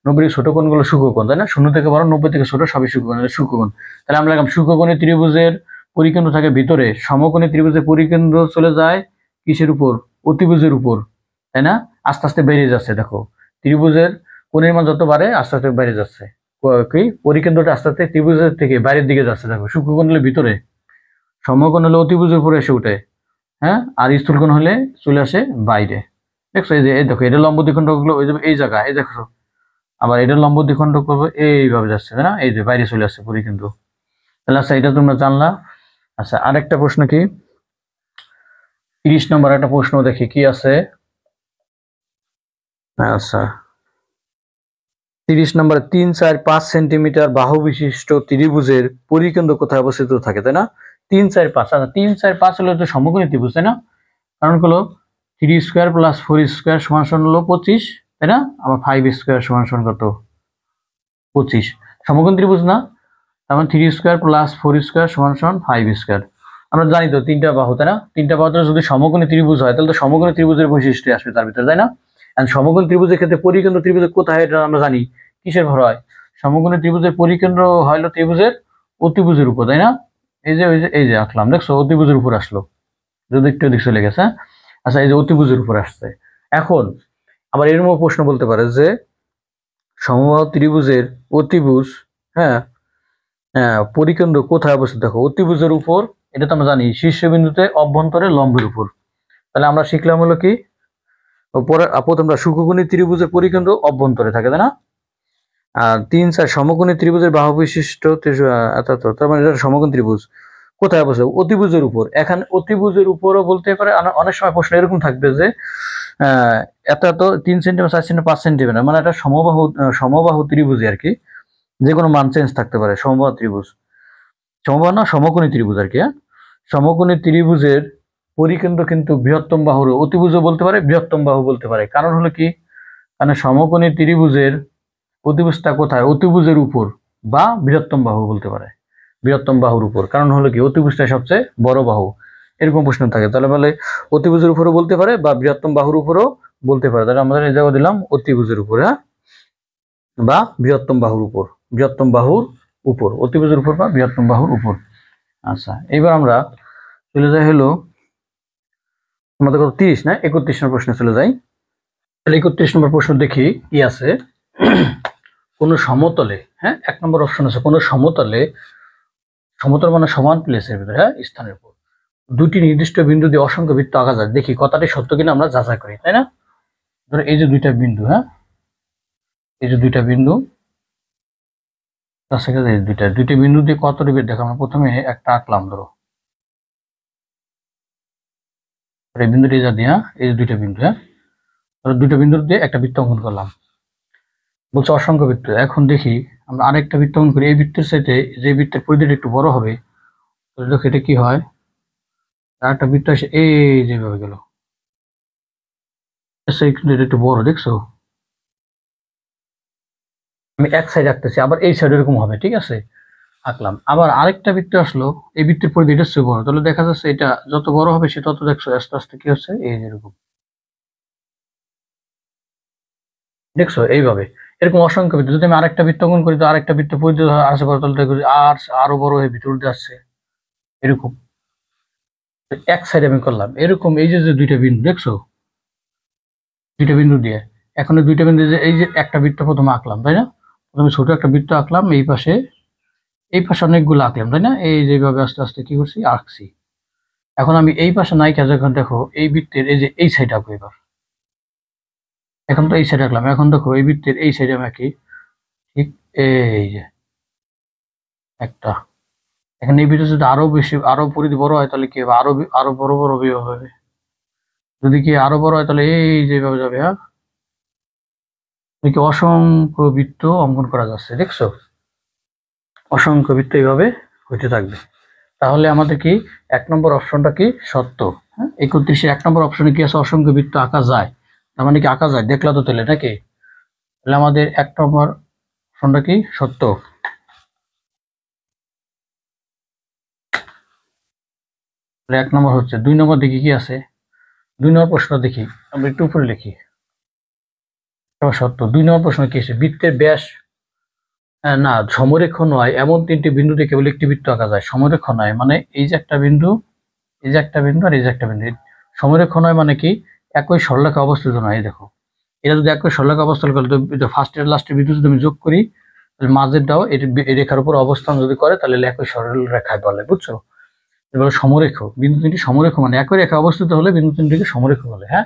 90 ডিগ্রি ছোট কোণগুলো সূক্ষ্মকোণ, তাই না? 0 থেকে বড় 90 থেকে ছোট সবই সূক্ষ্মকোণ। তাহলে আমরা লিখলাম সূক্ষ্মকোণী ত্রিভুজের পরিকেন্দ্র থাকে ভিতরে, সমকোণী ত্রিভুজের পরিকেন্দ্র চলে যায় কিসের উপর, অতিভুজের উপর, তাই না? আস্তে আস্তে বেড়ে যাচ্ছে, দেখো ত্রিভুজের কোণের মান যত বাড়ে আস্তে আস্তে বেড়ে যাচ্ছে, কি পরিকেন্দ্রটা আস্তে আস্তে ত্রিভুজের থেকে বাইরের দিকে যাচ্ছে। দেখো সূক্ষ্মকোণ হলে ভিতরে, সমকোণ হলে অতিভুজের উপরে এসে উঠে, হ্যাঁ, আর স্থূলকোণ হলে চলে আসে বাইরে। দেখছো এই যে এই দেখো এটা লম্ব দ্বিখণ্ডক গুলো ওই যে এই জায়গায়, এই দেখো আবার এটা লম্ব দ্বিখণ্ডক করবো এইভাবে যাচ্ছে, তাই না? এই যে বাইরে চলে আসছে পরিকেন্দ্র। তাহলে আচ্ছা এটা তোমরা জানলা। আচ্ছা আরেকটা প্রশ্ন কি, 30 নম্বর একটা প্রশ্ন দেখি কি আছে। আচ্ছা 30 নম্বরে 3 4 5 সেন্টিমিটার বাহু বিশিষ্ট ত্রিভুজের পরিকেন্দ্র কোথায় অবস্থিত থাকে, তাই না? 3 4 5, আচ্ছা 3 4 5 হলো তো সমকোণী ত্রিভুজ, তাই না? কারণ হলো 3 স্কোয়ার প্লাস 4 স্কোয়ার সমান সমান হলো 25, তাই না? আবার 5 স্কোয়ার সমান সমান কত, 25, সমকোণ ত্রিভুজ না? তার মানে 3 স্কোয়ার প্লাস 4 স্কোয়ার সমান সমান 5 স্কোয়ার। আমরা জানি তো তিনটা বাহু, তাই না? তিনটা বাহুতে যদি সমকোণী ত্রিভুজ হয় তাহলে তো সমকোণী ত্রিভুজের বৈশিষ্ট্য আসবে তার ভিতরে, তাই না? আর সমকোণী ত্রিভুজের ক্ষেত্রে পরিকেন্দ্র ত্রিভুজের কোথায় এটা আমরা জানি, কিসের ভর হয়, সমকোণী ত্রিভুজের পরিকেন্দ্র হলো ত্রিভুজের অতিভুজের উপর, তাই না? এই যে আঁকলাম, দেখছো অতিভুজের উপর আসলো, যদি একটু দিক চলে গেছে, হ্যাঁ? আচ্ছা এই যে অতিভুজের উপর আসছে। এখন আবার এরকম প্রশ্ন বলতে পারে যে সমবাহু ত্রিভুজের অতিভুজ, হ্যাঁ, পরিকেন্দ্র কোথায় অবস্থিত, দেখো অতিভুজের উপর, এটা তো আমরা জানি শীর্ষবিন্দুতে অভ্যন্তরে লম্বের উপর। তাহলে আমরা শিখলাম হলো কি, প্রথমটা সূক্ষ্মকোণী ত্রিভুজের পরিকেন্দ্র অভ্যন্তরে থাকে, তাই না? আর 3 4 সমকোণী ত্রিভুজের বাহু বিশিষ্ট, তার মানে এটা সমকোণ ত্রিভুজ কোথায় অবস্থিত, অতিভুজের উপর। এখানে অতিভুজের উপরও বলতে পারে, অনেক সময় প্রশ্ন এরকম থাকবে যে এত এত 3 সেন্টিমিটার 4 সেন্টিমিটার 5 সেন্টিমিটার, মানে এটা সমবাহু ত্রিভুজই আর কি, যে কোনো মান চেঞ্জ থাকতে পারে। সমবাহু ত্রিভুজ, সমবাহু না সমকোণী ত্রিভুজ আর কি। সমকোণী ত্রিভুজের পরিকেন্দ্র কিন্তু বৃহত্তম বাহুর অতিভুজও বলতে পারে, বৃহত্তম বাহু বলতে পারে। কারণ হলো কি, কারণ সমকোণী ত্রিভুজের অতিভুজটা কোথায়, অতিভুজের উপর বা বৃহত্তম বাহু বলতে পারে, বৃহত্তম বাহুর উপর। কারণ হলো কি, অতিভুজটা সবচেয়ে বড় বাহু, এরকম প্রশ্ন থাকে। তাহলে বলে অতিভুজের উপরও বলতে পারে বা বৃহত্তম বাহুর উপরও বলতে পারে। তাহলে আমাদের এই জায়গা দিলাম অতিভুজের উপরে বা বৃহত্তম বাহুর উপর, বৃহত্তম বাহুর উপর, অতিভুজের উপর বা বৃহত্তম বাহুর উপর। আচ্ছা, এবার আমরা চলে যাই হলো আমাদের কত 30 না 31 নম্বর প্রশ্নে চলে যাই। তাহলে 31 নম্বর প্রশ্ন দেখি কি আছে। কোন সমতলে, হ্যাঁ 1 নম্বর অপশন আছে, কোন সমতলে, সমতল মানে সমান প্লেসের ভিতরে, হ্যাঁ স্থানের উপর দুটি নির্দিষ্ট বিন্দু দিয়ে অসংখ্য বৃত্ত আঁকা যায়। দেখি কথাটি সত্য কিনা আমরা যাচাই করি, তাই না? ধরো এই যে দুইটা বিন্দু, হ্যাঁ এই যে দুইটা বিন্দু, দুইটা বিন্দু দিয়ে কতটি বৃত্ত, দেখো আমরা প্রথমে একটা আঁকলাম, ধরো এই বিন্দুটি যা দিয়া, এই যে দুইটা বিন্দু, হ্যাঁ ধরো দুইটা বিন্দু দিয়ে একটা বৃত্ত অঙ্কন করলাম, বলছে অসংখ্য বৃত্ত। এখন দেখি আমরা আরেকটা বৃত্ত অঙ্কন করি, এই বৃত্তের সাথে যে বৃত্তের পরিধিটা একটু বড় হবে, দেখো এটা কি হয়, আরেকটা বৃত্ত এসে এই যেভাবে গেল, কিন্তু এটা একটু বড়, দেখছো? আমি এক সাইড রাখতেছি, আবার এই সাইড এরকম হবে, ঠিক আছে আঁকলাম। আবার আরেকটা বৃত্ত আসলো, এই বৃত্তের পরিধি এটা চেয়ে বড়, তাহলে দেখা যাচ্ছে এটা যত বড় হবে সে তত, দেখছো আস্তে আস্তে কি হচ্ছে, এই যেরকম, দেখছো এইভাবে এরকম অসংখ্য বৃত্ত। যদি আমি আরেকটা বৃত্ত অঙ্কন করি, তো আরেকটা বৃত্ত পরিধি আসে বড়, তাহলে দেখো আর আরো বড় হয়ে ভিতর দিয়ে আসছে এরকম। এক সাইড আমি করলাম এরকম, এই যে যে দুইটা বিন্দু দেখছো, দুইটা বিন্দু দিয়ে, এখন এই দুইটা বিন্দু এই যে একটা বৃত্ত প্রথমে আঁকলাম, তাই না? প্রথমে ছোট একটা বৃত্ত আঁকলাম, এই পাশে অনেকগুলো আঁকলাম, তাই না? এই যেভাবে আস্তে আস্তে কি করছি, আঁকছি। এখন আমি এই পাশে নায়িকা যখন, দেখো এই বৃত্তের এই যে এই সাইড আঁকবো এবার, এখন তো এই সাইড আঁকলাম, এখন দেখো এই বৃত্তের এই সাইডে আমি আঁকি, ঠিক এই যে একটা, এখন এই বৃত্ত যদি আরো বেশি, আরো পরিধি বড় হয় তাহলে কি হবে, আরো বড় বড় বিভাগ হবে। যদি কি আরো বড় হয় তাহলে এই যেভাবে যাবে, হ্যাঁ দেখি অসংখ্য বৃত্ত অঙ্কন করা যাচ্ছে, দেখছো অসংখ্য বৃত্ত এইভাবে হইতে থাকবে। তাহলে আমাদের কি 1 নম্বর অপশনটা কি সত্য, হ্যাঁ 31 1 নম্বর অপশনে কি আছে, অসংখ্য বৃত্ত আঁকা যায়, তার মানে কি আঁকা যায়, দেখলা তো তাহলে নাকি? তাহলে আমাদের 1 নম্বর অপশনটা কি সত্য। তাহলে 1 নম্বর হচ্ছে। 2 নম্বর দেখি কি আছে, 2 নম্বর প্রশ্ন দেখি, আমরা একটু উপরে লিখি, সত্য। 2 নম্বর প্রশ্ন কি আছে, বৃত্তের ব্যাস না সমরেখ নয় এমন 3টি বিন্দুতে কেবল একটি বৃত্ত আঁকা যায়। সমরেখ নয় মানে এই যে একটা বিন্দু, এই যে একটা বিন্দু আর এই যে একটা বিন্দু। সমরেখ নয় মানে কি, একই সরলরেখা অবস্থিত নয়। এই দেখো এটা যদি একই সরলরেখা অবস্থান করে, তো ফার্স্টের লাস্টের বিন্দু যদি আমি যোগ করি, তাহলে মাঝেরটাও এই রেখার উপর অবস্থান যদি করে, তাহলে একই সরলরেখায় বলে, বুঝছো? এবার সমরেখ, বিন্দু তিনটি সমরেখ মানে একই রেখা অবস্থিত হলে বিন্দু তিনটিকে সমরেখ বলে, হ্যাঁ।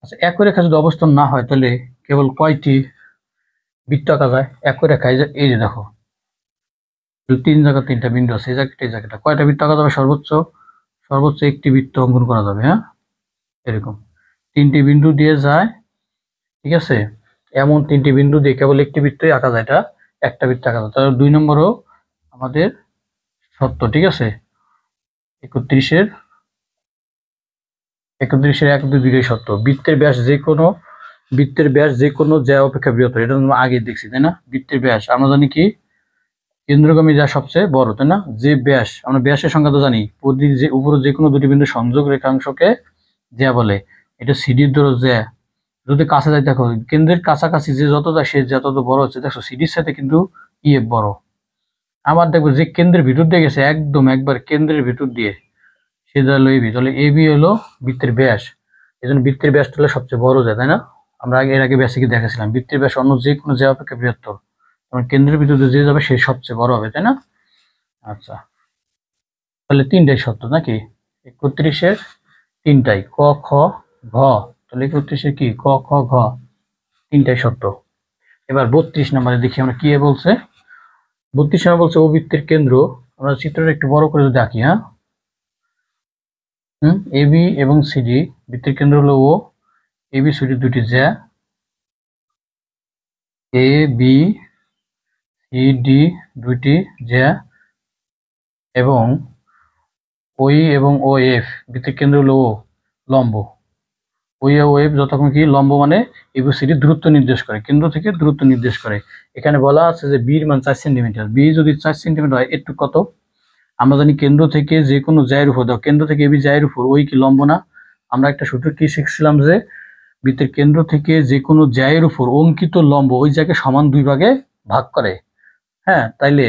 আচ্ছা, একই রেখা যদি অবস্থান না হয় তাহলে কেবল কয়টি বৃত্ত আঁকা যায় একই রেখায়? এই যে দেখো 3 জায়গা 3টা বিন্দু আছে, এই জায়গাটা এই জায়গাটা, কয়টা বৃত্ত আঁকা যাবে? সর্বোচ্চ সর্বোচ্চ একটি বৃত্ত অঙ্কন করা যাবে, হ্যাঁ এরকম 3টি বিন্দু দিয়ে যায়, ঠিক আছে? এমন 3টি বিন্দু দিয়ে কেবল একটি বৃত্তই আঁকা যায়, এটা একটা বৃত্ত আঁকা যায়। তাহলে 2 নম্বরও আমাদের সত্য, ঠিক আছে। 31-এর 1 2 দুইটাই সত্য। বৃত্তের ব্যাস যে কোনো জ্যা অপেক্ষা বৃহত্তর, এটা আমরা আগে দেখছি, তাই না? বৃত্তের ব্যাস আমরা জানি কি, কেন্দ্রগামী যা সবচেয়ে বড়, তাই না? যে ব্যাস, আমরা ব্যাসের সংখ্যা তো জানি, যে উপরে যে কোনো দুটি বিন্দু সংযোগ রেখাংশকে জ্যা বলে। এটা সিডির ধরো জ্যা, যদি কাছে যায়, দেখো কেন্দ্রের কাছাকাছি যে যত যায় সে যত বড় হচ্ছে, দেখো সিডির সাথে কিন্তু ইয়ে বড়। আবার দেখবো যে কেন্দ্রের ভিতর দিয়ে গেছে, একদম একবার কেন্দ্রের ভিতর দিয়ে, সে হলো এবি, তাহলে এবি হলো বৃত্তের ব্যাস, এই জন্য বৃত্তের ব্যাসটা হলো সবচেয়ে বড় যায়, তাই না? আমরা এর আগে বেসিকে দেখেছিলাম বৃত্তের ব্যাস অন্য যে কোনো জ্যা অপেক্ষা বৃহত্তর, কারণ কেন্দ্রের ভিতরে যে যাবে সে সবচেয়ে বড় হবে, তাই না? আচ্ছা, তাহলে 3টাই সত্য নাকি? 31-এর 3টাই, ক খ ঘ। তাহলে 31-এর কি, ক খ ঘ 3টাই সত্য। এবার 32 নম্বরে দেখি আমরা কি বলছে। 32 নম্বর বলছে, ও বৃত্তের কেন্দ্র, আমরা চিত্রটা একটু বড় করে যদি আঁকি, হ্যাঁ এবি এবং সিডি, বৃত্তের কেন্দ্র হলো ও, ABCD দুটি জ্যা, ABCD দুইটি জ্যা এবং OE এবং OF বৃত্তের কেন্দ্র হলো O, লম্ব। OE ও OF যতক্ষণ কি লম্ব মানে ABCD দূরত্ব নির্দেশ করে, কেন্দ্র থেকে দূরত্ব নির্দেশ করে। এখানে বলা আছে যে বির মান 4 সেন্টিমিটার। বি যদি 4 সেন্টিমিটার হয়, একটু কত? আমরা জানি কেন্দ্র থেকে যে কোনো জ্যায়ের উপর দাও, কেন্দ্র থেকে এবি জ্যায়ের উপর ওই কি লম্ব না? আমরা একটা সূত্র কি শিখছিলাম যে বৃত্তের কেন্দ্র থেকে যে কোনো জ্যায়ের উপর অঙ্কিত লম্ব ওই জায়গায় সমান 2 ভাগে ভাগ করে। হ্যাঁ, তাইলে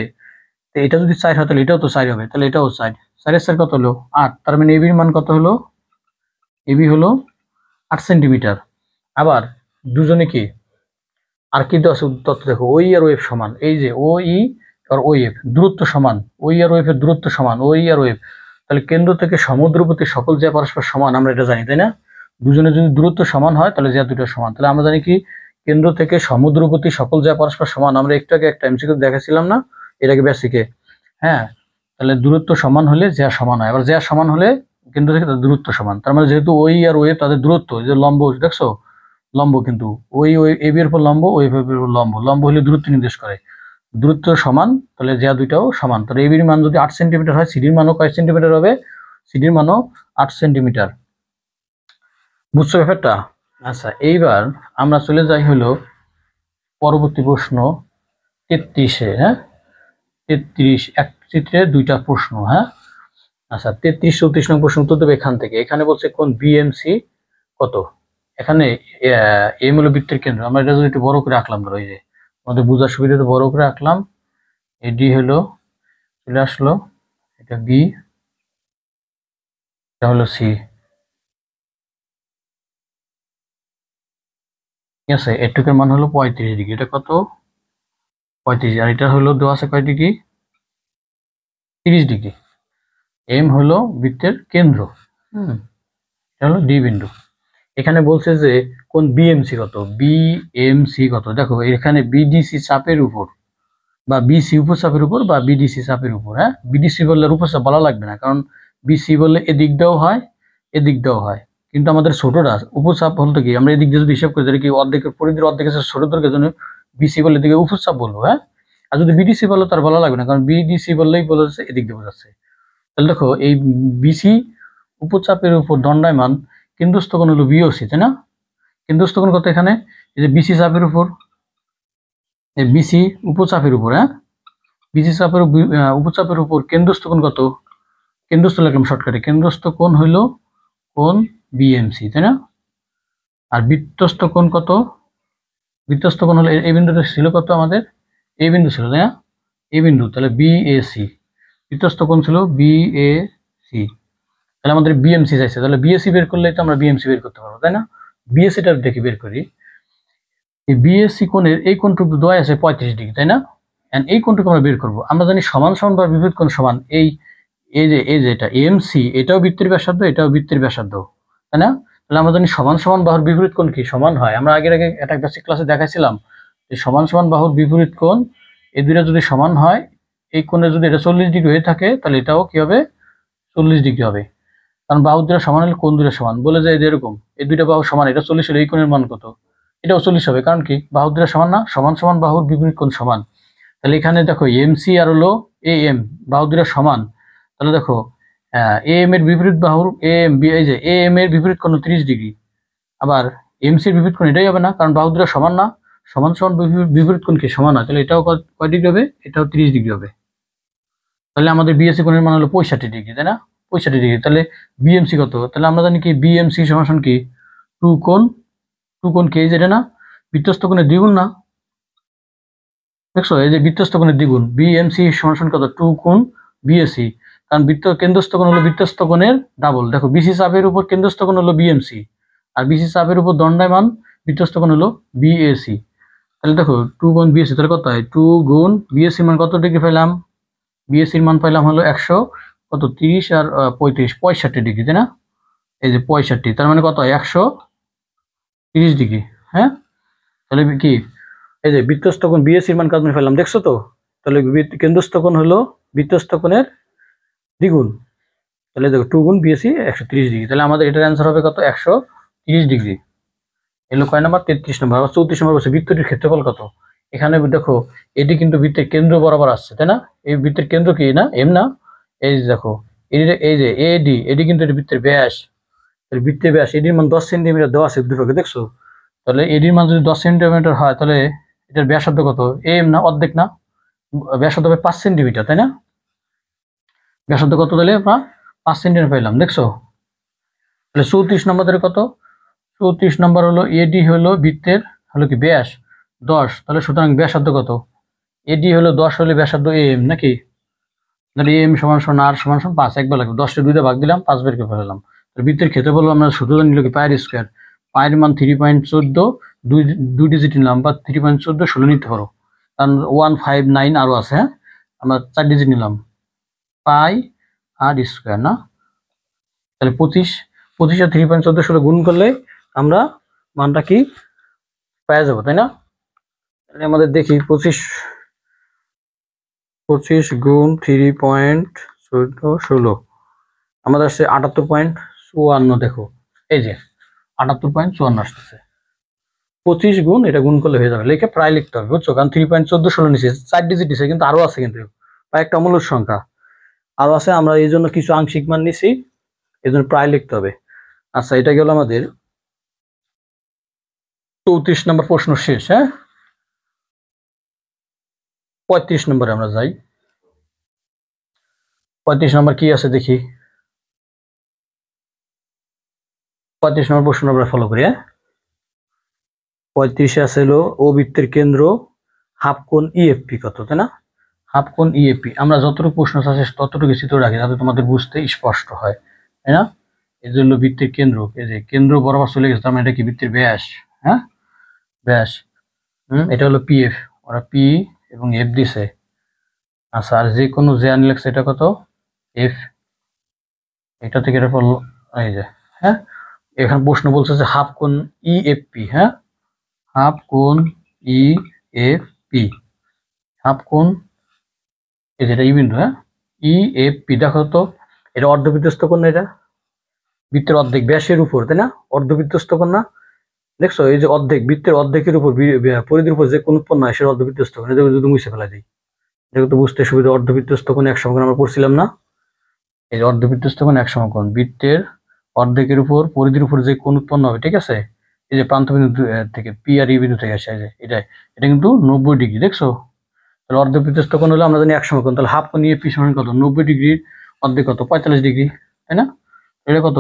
এটা যদি 4 হয় তাহলে এটাও তো 4 হবে, তাহলে এটাও 4। 4 এর কত হলো 8, তার মানে এবির মান কত হলো? এবি হলো 8 সেন্টিমিটার। আবার দুজনে কি আর কি তথ্য দেখো, ওই আর ওএফ সমান, এই যে ওই আর ওএফ দূরত্ব সমান, ওই আর ওএফ এর দূরত্ব সমান, ওই আর ওএফ, তাহলে কেন্দ্র থেকে সমুদ্রবর্তী সকল জ্যা পরস্পর সমান, আমরা এটা জানি তাই না? দুজনে যদি দূরত্ব সমান হয় তাহলে জ্যা দুটো সমান। তাহলে আমরা জানি কি কেন্দ্র থেকে সমুদ্রবর্তী সকল জ্যা পরস্পর সমান, আমরা একটু আগে একটা এমসিকিউ দেখাছিলাম না এর আগে বেসিকে? হ্যাঁ, তাহলে দূরত্ব সমান হলে জ্যা সমান হয়, আবার জ্যা সমান হলে কেন্দ্র থেকে তাদের দূরত্ব সমান। তার মানে যেহেতু ওই আর ওএফ তাদের দূরত্ব, যে লম্ব দেখছো লম্ব, কিন্তু ওই এবি এর উপর লম্ব, ওই এর উপর লম্ব, লম্ব হলে দূরত্ব নির্দেশ করে, দূরত্ব সমান, তাহলে জ্যা দুইটাও সমান। তাহলে এবির মান যদি 8 সেন্টিমিটার হয়, সিডির মানও কয় সেন্টিমিটার হবে? সিডির মানও 8 সেন্টিমিটার। বুঝছো ব্যাপারটা? আচ্ছা, এইবার আমরা চলে যাই হলো পরবর্তী প্রশ্ন 33-এ। হ্যাঁ, 33 এক চিত্রে দুইটা প্রশ্ন। হ্যাঁ, আচ্ছা 33-34 নং প্রশ্ন উত্তর দেবে এখান থেকে। এখানে বলছে কোন বিএমসি কত? এখানে এম হলো বৃত্তের কেন্দ্র, আমরা এটা যদি একটু বড় করে আঁকলাম, ধরো এই যে আমাদের বোঝার সুবিধাতে বড় করে আঁকলাম, এডি হলো চলে আসলো, এটা বি, এটা হলো সি, ঠিক আছে? এটুকের মান হলো 35 ডিগ্রি, এটা কত? 35, আর এটা হলো দেওয়া আছে কয় ডিগ্রি? 30 ডিগ্রি। এম হলো বৃত্তের কেন্দ্র, এটা হলো ডি বিন্দু। এখানে বলছে যে কোন বিএমসি কত? বিএমসি কত? দেখো এখানে বিডিসি চাপের উপর বা বিসি উপচাপের উপর বা বিডিসি চাপের উপর। হ্যাঁ, বিডিসি বললে উপচাপ বলা লাগবে না, কারণ বিসি বললে এদিক দিয়েও হয় এদিক দিয়েও হয়, কিন্তু আমাদের ছোটটা উপচাপ বলতে কি আমরা এদিক দিয়ে যদি হিসাব করি তাহলে কি অর্ধেকের পরিধির অর্ধেক আছে ছোট দৈর্ঘ্যের জন্য বিসি বললে এদিকে উপচাপ বলবো। হ্যাঁ, আর যদি বিডিসি বললো তার বলা লাগবে না, কারণ বিডিসি বললেই বলেছে এদিক দিয়ে বোঝাচ্ছে। তাহলে দেখো এই বিসি উপচাপের উপর দণ্ডায়মান কেন্দ্রস্থ কোণ হলো বিওসি, তাই না? কেন্দ্রস্থ কোণ কত এখানে? এই যে বিসি চাপের উপর, বিসি উপচাপের উপর, হ্যাঁ বিসি চাপের উপচাপের উপর কেন্দ্রস্থ কোণ কত? কেন্দ্রস্থ লিখলাম শর্টকাটে, কেন্দ্রস্থ কোণ হইল কোণ বিএমসি, তাই না? আর বৃত্তস্থ কোণ কত? বৃত্তস্থ কোণ হলো এই বিন্দুটা ছিল কত আমাদের? এই বিন্দু ছিল, তাই না? এই বিন্দু, তাহলে বিএসি, বৃত্তস্থ কোণ ছিল বিএসি, তাহলে আমাদের বিএমসি চাইছে, তাহলে বিএসি বের করলেই তো আমরা বিএমসি বের করতে পারবো, তাই না? বিএসিটা দেখি বের করি। এই বিএসসি কোণের এই কোণটুকু দেওয়া আছে 35 ডিগ্রি, তাই না? এন্ড এই কোণটুকু আমরা বের করবো। আমরা জানি সমান সমান বা বিপরীত কোণ সমান, এই এই যে এটা এমসি, এটাও বৃত্তের ব্যাসার্ধ, এটাও বৃত্তের ব্যাসার্ধ, তাই না? তাহলে আমরা জানি সমান সমান বাহুর বিপরীত কোণ কি? সমান হয়। আমরা আগে একটা বেসিক ক্লাসে দেখাইছিলাম যে সমান সমান বাহুর বিপরীত কোণ এই দুইটা যদি সমান হয়, এই কোণে যদি এটা 40 ডিগ্রি হয়ে থাকে তাহলে এটাও কি হবে? 40 ডিগ্রি হবে, কারণ বাহু দুটো সমান হলে কোণ দুটো সমান। বলে যায় এরকম এই দুইটা বাহু সমান, এটা 40 হলে এই কোণের মান কত? এটাও 40 হবে, কারণ কি বাহু দুটো সমান না? সমান সমান বাহুর বিপরীত কোণ সমান। তাহলে এখানে দেখো এমসি আর হলো এ এম, বাহু দুটো সমান, তাহলে দেখো এ এম এর বিপরীত বাহুর এ এম, এই যে এ এম এর বিপরীত কোণ 30 ডিগ্রি, আবার এমসির বিপরীত কোণ এটাই হবে না, কারণ বাহু দুটো সমান না? সমান সমান বিপরীত কোণ কি? সমান হয়, তাহলে এটাও কয় ডিগ্রি হবে? এটাও 30 ডিগ্রি হবে। তাহলে আমাদের বিএসসি কোণের মান হলো 65 ডিগ্রি, তাই না? 65 ডিগ্রি। তাহলে বিএমসি কত? তাহলে আমরা জানি কি বিএমসি সমান কি? টু কোণ কি? এই যেটা না বৃত্তস্থ কোণের দ্বিগুণ না? দেখছো এই যে বৃত্তস্থ কোণের দ্বিগুণ, বিএমসি সমান কত? 2 কোণ বিএসসি, কারণ কেন্দ্রস্থ কোণ হলো বৃত্তস্থ কোণের ডাবল। দেখো বিসি চাপের উপর কেন্দ্রস্থ কোণ হলো বিএমসি, আর বিসি চাপের উপর দণ্ডায়মান বৃত্তস্থ কোণ হলো বিএসি। তাহলে দেখো 2 গুণ বিএসসি, তাহলে কত হয়? 2 গুণ বিএসসির মান কত ডিগ্রি পাইলাম? বিএসসির মান পাইলাম হলো 100 কত 30 আর 35 65 ডিগ্রি, তাই না? এই যে 65, তার মানে কত হয়? 130 ডিগ্রি। হ্যাঁ, তাহলে কি এই যে বৃত্তস্থ কোণ বিএসসির মান কত পেলাম, দেখছো তো? তাহলে কেন্দ্রস্থ কোণ হলো বৃত্তস্থ কোণের দ্বিগুণ, তাহলে দেখো 2 গুণ বিএসসি 130 ডিগ্রি, তাহলে আমাদের এটার অ্যান্সার হবে কত? 130 ডিগ্রি। এলো কয় নাম্বার 33 নম্বর। আবার 34 নম্বর বলছে বৃত্তটির ক্ষেত্রফল কত। এখানে দেখো এটি কিন্তু বৃত্তের কেন্দ্র বরাবর আসছে, তাই না? এই বৃত্তের কেন্দ্র কি না, এম না? এই যে দেখো এই যে এডি, এডি কিন্তু এটা বৃত্তের ব্যাস। বৃত্তের ব্যাস এডির মান 10 সেন্টিমিটার দেওয়া আছে দুটোকে, দেখছো? তাহলে এডির মান যদি 10 সেন্টিমিটার হয় তাহলে এটার ব্যাসার্ধ কত? এম না, অর্ধেক না? ব্যাসার্ধ হবে 5 সেন্টিমিটার, তাই না? ব্যাসার্ধ কত তাহলে আমরা 5 সেন্টিমিটার পেলাম, দেখছো? তাহলে 34 নম্বর ধরে কত? 34 নম্বর হলো এডি হলো বৃত্তের হলো কি ব্যাস 10, তাহলে সুতরাং ব্যাসার্ধ কত? এডি হলো 10 হলে ব্যাসার্ধ এম নাকি? তাহলে এম সমান সমান আর সমান সমান 5, একবার লাগবে 10 2 ভাগ দিলাম 5 বের করে ফেলাম। বৃত্তের ক্ষেত্রফল আমরা সূত্র নিল কি পায়ের স্কয়ার। পায়ের মান 3.14, দুই ডিজিট নিলাম বা 3.14 16 নিতে পারো, কারণ 159 আরো আছে। হ্যাঁ, আমরা 4 ডিজিট নিলাম পাই আর স্কয়ার না। তাহলে 25 আর 3.14 16 গুণ করলে আমরা মানটা কি পেয়ে যাবো, তাই না? তাহলে আমাদের দেখি 25 গুণ 3.14 16 আমাদের আসছে 78.54। দেখো এই যে 78.54 আসতেছে। 25 গুণ এটা গুণ করলে হয়ে যাবে, লিখে প্রায় লিখতে হবে, বুঝছো? কারণ 3.14 16 নিচে 4 ডিজিট দিছে, কিন্তু আরো আছে, কিন্তু প্রায় একটা অমূল্য সংখ্যা আরো আছে। আমরা এই জন্য কিছু আংশিক মান নিছি, এই জন্য প্রায় লিখতে হবে। আচ্ছা, এটা গেল আমাদের 34 নম্বর প্রশ্ন শেষ। হ্যাঁ, 35 নম্বরে আমরা যাই। 35 নম্বর কি আছে দেখি। 35 নম্বর প্রশ্ন আমরা ফলো করি। 35-এ আছে হলো ও বৃত্তের কেন্দ্র হাফ কোণ ইএফপি কত, তাই না? হাফ কোণ ইএফপি আমরা যতটুকু প্রশ্ন আছে ততটুকু চিত্র রাখি, যাতে তোমাদের বুঝতে স্পষ্ট হয়, তাই না? এই জন্য বৃত্তের কেন্দ্র, এই যে কেন্দ্র বরাবর চলে গেছে, তার মানে এটা কি বৃত্তের ব্যাস। হ্যাঁ, ব্যাস। এটা হলো পিএফ, ওরা পি এবং এফ দিছে। আচ্ছা, আর যে কোনো যে আনি লাগছে এটা কত? এফ। এটা থেকে এটা পড়লো এই যে। হ্যাঁ, এখানে প্রশ্ন বলছে যে হাফ কোণ ইএফপি। হ্যাঁ, হাফ কোণ ইএফপি, হাফ কোণ এই যেটা ই বিন্দু। হ্যাঁ, ইএফপি দেখো তো, এটা অর্ধবৃত্তস্থ কোণ না? এটা বৃত্তের অর্ধেক ব্যাসের উপর, তাই না? অর্ধবৃত্তস্থ কোণ না? দেখছো এই যে অর্ধেক, বৃত্তের অর্ধেকের উপর পরিধির উপর যে কোণ উৎপন্ন হয় সেটা অর্ধবৃত্তস্থ কোণ। এটা যদি মুছে ফেলা দিই, এটা তো বুঝতে সুবিধা। অর্ধবৃত্তস্থ কোণ এক সমকোণ আমরা পড়ছিলাম না? এই অর্ধবৃত্তস্থ কোণ এক সমকোণ, বৃত্তের অর্ধেকের উপর পরিধির উপর যে কোণ উৎপন্ন হবে, ঠিক আছে? এই যে প্রান্তবিন্দু থেকে পি আর ই বিন্দু থেকে আসে, এই যে এটা কিন্তু 90 ডিগ্রি, দেখছো? তাহলে অর্ধবৃত্তস্থ কোণ হলো আমরা জানি এক সমকোণ, তাহলে হাফ কোণ ইএফপি সমান কত? 90 ডিগ্রির অর্ধেক কত? 45 ডিগ্রি, তাই না? এটা কত?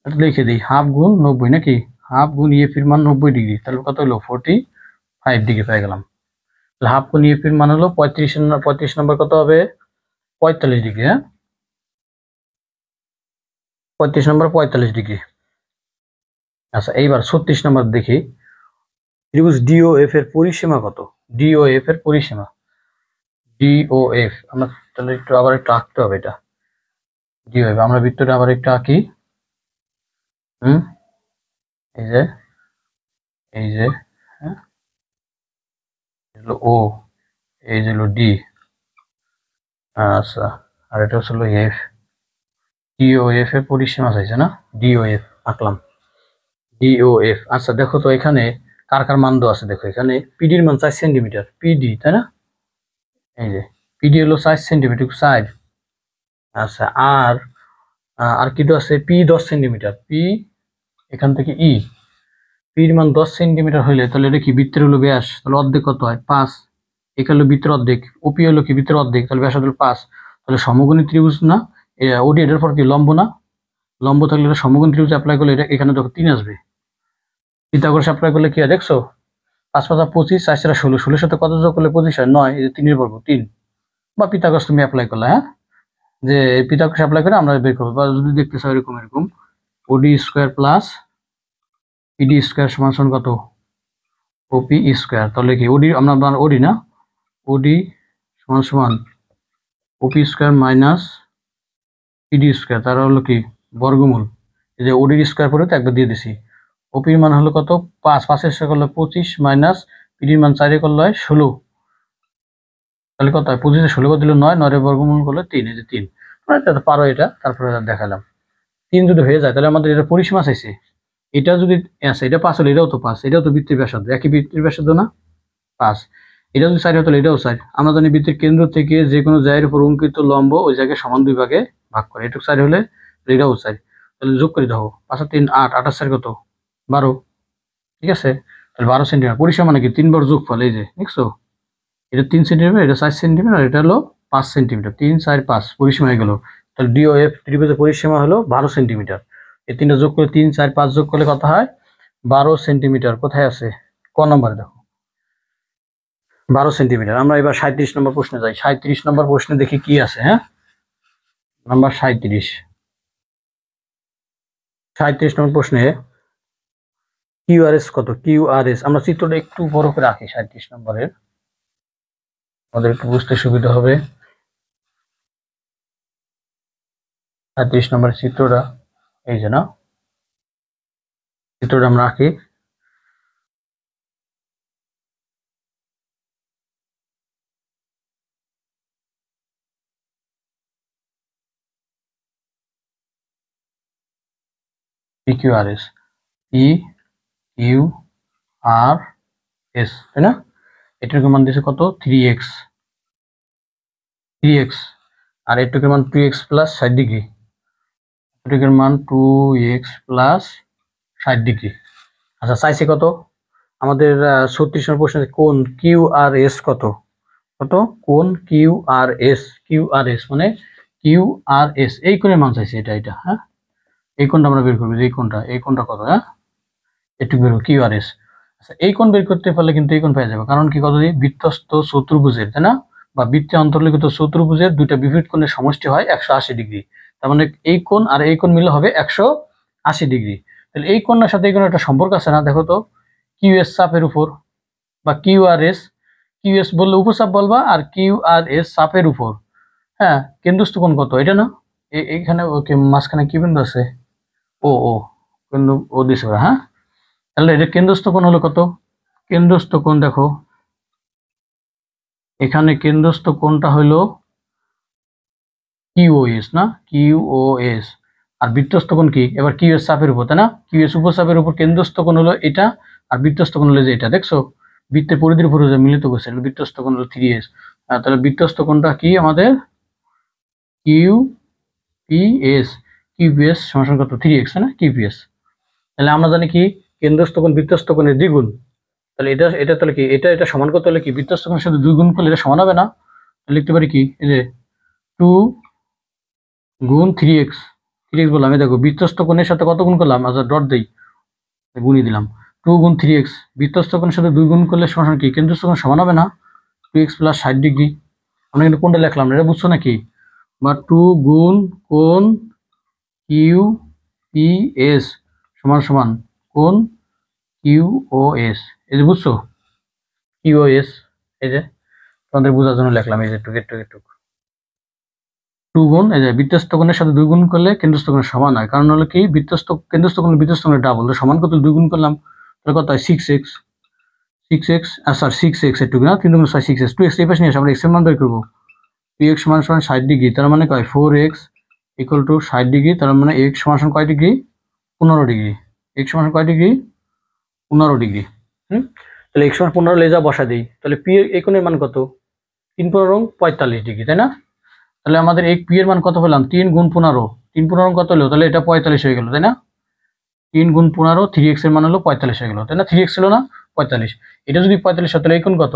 এটা লিখে দিই, হাফ গুণ 90 নাকি? হাফ গুণ ইএফপির মান 90 ডিগ্রি, তাহলে কত হলো? 45 ডিগ্রি পেয়ে গেলাম। তাহলে হাফ কোণ ইএফপির মান হলো 35 নম্বর কত হবে? 45 ডিগ্রি। হ্যাঁ, 35 নম্বর 45 ডিগ্রি। আচ্ছা, এইবার 36 নম্বর দেখি, ত্রিভুজ ডিওএফ এর পরিসীমা কত? ডিওএফ এর পরিসীমা, ডিওএফ আমরা তাহলে একটু আবার একটু আঁকতে হবে। এটা ডিওএফ আমরা বৃত্তটা আবার একটু আঁকি। এই যে এই যে হ্যাঁ, ও, এই যে হলো ডি। আচ্ছা, আর এটা হলো এফ। ডিওএফ এর পরিসীমা চাইছে না? ডিওএফ আঁকলাম, ডিওএফ। আচ্ছা, দেখো তো এখানে কার কার মান দেওয়া আছে। দেখো এখানে পিডির মান 4 সেন্টিমিটার, পিডি, তাই না? এই যে পিডি হলো 4 সেন্টিমিটার 4। আচ্ছা, আর আর কি দেওয়া আছে? পি 10 সেন্টিমিটার, পি এখান থেকে ই, পির মান 10 সেন্টিমিটার হইলে তাহলে এটা কি বৃত্তের হলো ব্যাস, তাহলে অর্ধেক কত হয়? 5। এখানে হলো বৃত্তের অর্ধেক, ওপি হলো কি বৃত্তের অর্ধেক, তাহলে ব্যাস হলো 5। তাহলে সমকোণী ত্রিভুজ না? ওডি এটার পর কি লম্ব না? লম্ব থাকলে এটা সমকোণী ত্রিভুজ অ্যাপ্লাই করলে এটা এখানে দেখো 3 আসবে। পিথাগোরাস অ্যাপ্লাই করলে কি হয় দেখছো? 5 5 25, 4 4 16, 16 সাথে কত যোগ করলে 25 হয়? 9। এই যে 3 এর বর্গ 3। বা পিথাগোরাস তুমি অ্যাপ্লাই করলে, হ্যাঁ, যে পিথাগোরাস অ্যাপ্লাই করে আমরা বের করবো। বা যদি দেখতে চাও এরকম ওডি স্কোয়ার প্লাস পিডি স্কোয়ার সমান সমান কত? ওপি স্কোয়ার। তাহলে কি ওডি আমরা ওডি না, ওডি সমান সমান ওপি স্কোয়ার মাইনাস পিডি স্কোয়ার, তার হলো কি বর্গমূল। এই যে ওডির স্কোয়ার করে তো একবার দিয়ে দিছি। ওপির মান হলো কত? 5, 5 স্কোয়ার করলে 25 মাইনাস পিডির মান 4 করলে হয় 16। তাহলে কত হয়? 25 16 করে দিলে 9, 9 বর্গমূল করলে 3। এই যে 3, পারো এটা। তারপরে দেখালাম 3 যদি হয়ে যায় তাহলে আমাদের এটা পরিসীমা চাইছে। এটা যদি আছে, এটা 5 হলে এটাও তো 5, এটাও তো বৃত্তের ব্যাসার্ধ, একই বৃত্তের ব্যাসার্ধ না 5। এটা যদি 4 হতো এটাও 4। আমরা জানি বৃত্তের কেন্দ্র থেকে যে কোনো জায়গার উপর অঙ্কিত লম্ব ওই জায়গায় সমান 2 ভাগে ভাগ করে, এটুকু 4 হলে এটাও 4। তাহলে যোগ করে দাও, 5 আর 3 8, 8 আর 4 কত 12, ঠিক আছে। তাহলে 12 সেন্টিমিটার। পরিসীমা মানে কি 3 বার যোগফল, এই যে দেখছো, এটা 3 সেন্টিমিটার, এটা 4 সেন্টিমিটার, এটা হলো 5 সেন্টিমিটার, 3 4 5 পরিসীমা হয়ে গেল। তাহলে ডিওএফ ত্রিভুজের পরিসীমা হলো 12 সেন্টিমিটার। এই তিনটা যোগ করে 3 4 5 যোগ করলে কত হয় 12 সেন্টিমিটার। কোথায় আছে, ক নম্বরে দেখো 12 সেন্টিমিটার। আমরা এবার 37 নম্বর প্রশ্নে যাই। 37 নম্বর প্রশ্নে দেখি কি আছে। হ্যাঁ, নাম্বার 37। 37 নম্বর প্রশ্নে কিউআরএস কত, কিউআরএস আমরা চিত্রটা একটু বড় করে রাখি 37 নম্বরের, আমাদের একটু বুঝতে সুবিধা হবে। 37 নম্বরের চিত্রটা এই যে, না চিত্রটা আমরা রাখি। PQRS, PQRS, তাই না? এটার মান দিয়েছে কত 3x, 3x, আর এটার মান 2x প্লাস 60 ডিগ্রি, এটার মান 2x প্লাস 60 ডিগ্রি। আচ্ছা, চাইছে কত আমাদের 36 নম্বর প্রশ্নে, কোণ কিউআরএস কত, কত কোণ কিউআরএস, কিউআরএস মানে কিউআরএস এই কোণের মান চাইছে, এটা হ্যাঁ, এই কোণটা আমরা বের করবো, এই কোণটা কত, হ্যাঁ একটু বের কিউআরএস। আচ্ছা, এই কোণ বের করতে পারলে কিন্তু এই কোণ পেয়ে যাবে, কারণ কি কত বৃত্তস্থ চতুর্ভুজের, তাই না, বা বৃত্তে অন্তর্লিখিত চতুর্ভুজের দুইটা বিপরীত কোণের সমষ্টি হয় 180 ডিগ্রি। তার মানে এই কোণ আর এই কোণ মিলে হবে 180 ডিগ্রি। তাহলে এই কোণের সাথে এই কোণের একটা সম্পর্ক আছে না, দেখো তো, কিউএস চাপের উপর বা কিউআরএস, কিউএস বললে উপচাপ বলবা, আর কিউআরএস চাপের উপর, হ্যাঁ কেন্দ্রস্থ কোণ কত, এটা না, এইখানে ওকে মাঝখানে কি বিন্দু আছে, ও ও কিন্তু ও দিছে, হ্যাঁ তাহলে এটা কেন্দ্রস্থ কোণ হলো কত, কেন্দ্রস্থ কোণ দেখো এখানে কেন্দ্রস্থ কোণটা হলো কিউওএস, না কিউওএস, আর বৃত্তস্থ কোণ কি এবার কিউএস চাপের উপর, তাই না, কিউএস উপচাপের উপর কেন্দ্রস্থ কোণ হলো এটা, আর বৃত্তস্থ কোণ হলো যে এটা, দেখছো বৃত্তের পরিধির উপর যে মিলিত করছে, বৃত্তস্থ কোণ হলো 3s। তাহলে বৃত্তস্থ কোণটা কি আমাদের কিউপিএস, কিউপিএস সমান কত 3x, না কিউপিএস। তাহলে আমরা জানি কি কেন্দ্রস্থ কোণ বৃত্তস্থ কোণের দ্বিগুণ, তাহলে এটা তাহলে কি এটা সমান করতে হলে কি বৃত্তস্থ কোণের সাথে 2 গুণ করলে এটা সমান হবে না, লিখতে পারি কি এই যে 2 গুণ 3x, 3x বললাম, এই দেখো বৃত্তস্থ কোণের সাথে কত গুণ করলাম, আচ্ছা ডট দেই, গুণই দিলাম 2 গুণ 3x, বৃত্তস্থ কোণের সাথে 2 গুণ করলে সমান কি কেন্দ্রস্থ কোণ সমান হবে না 2x প্লাস 60 ডিগ্রি। আমরা কিন্তু কোণটা লিখলাম না, এটা বুঝছো নাকি, বা 2 গুণ কোণ কিউপিএস সমান সমান কোণ কিউওএস, এই যে বুঝছো কিউওএস, এই যে তোমাদের বোঝার জন্য লিখলাম, এই যে একটু 2 গুণ, এই যে বৃত্তস্থ কোণের সাথে 2 গুণ করলে কেন্দ্রস্থ কোণের সমান হয়, কারণ হলো কি কেন্দ্রস্থ কোণ বৃত্তস্থ কোণের ডাবল, সমান করতে 2 গুণ করলাম, তাহলে কত হয় 6x, 6x স্যার 6x একটু না 3 গুণ 6 6x, 2x এই পাশে নিয়ে আসে আমরা x এর মান বের করব, 2x সমান সমান 60 ডিগ্রি, তার মানে কয় 4x ইকুয়াল টু 60 ডিগ্রি, তার মানে x সমান সমান কয় ডিগ্রি 15 ডিগ্রি, x সমান কয় ডিগ্রি 15 ডিগ্রি। তাহলে x সমান 15 লেজা বসা দেই, তাহলে p এই কোণের মান কত 3 15 45 ডিগ্রি, তাই না। তাহলে আমাদের এই পি এর মান কত পেলাম 3 গুণ 15, 3 15 কত হলো, তাহলে এটা 45 হয়ে গেল, তাই না, 3 গুণ 15 3x এর মান হলো 45 হয়ে গেল, তাই না, 3x ছিল না 45, এটা যদি 45 হয় তাহলে এই কোণ কত,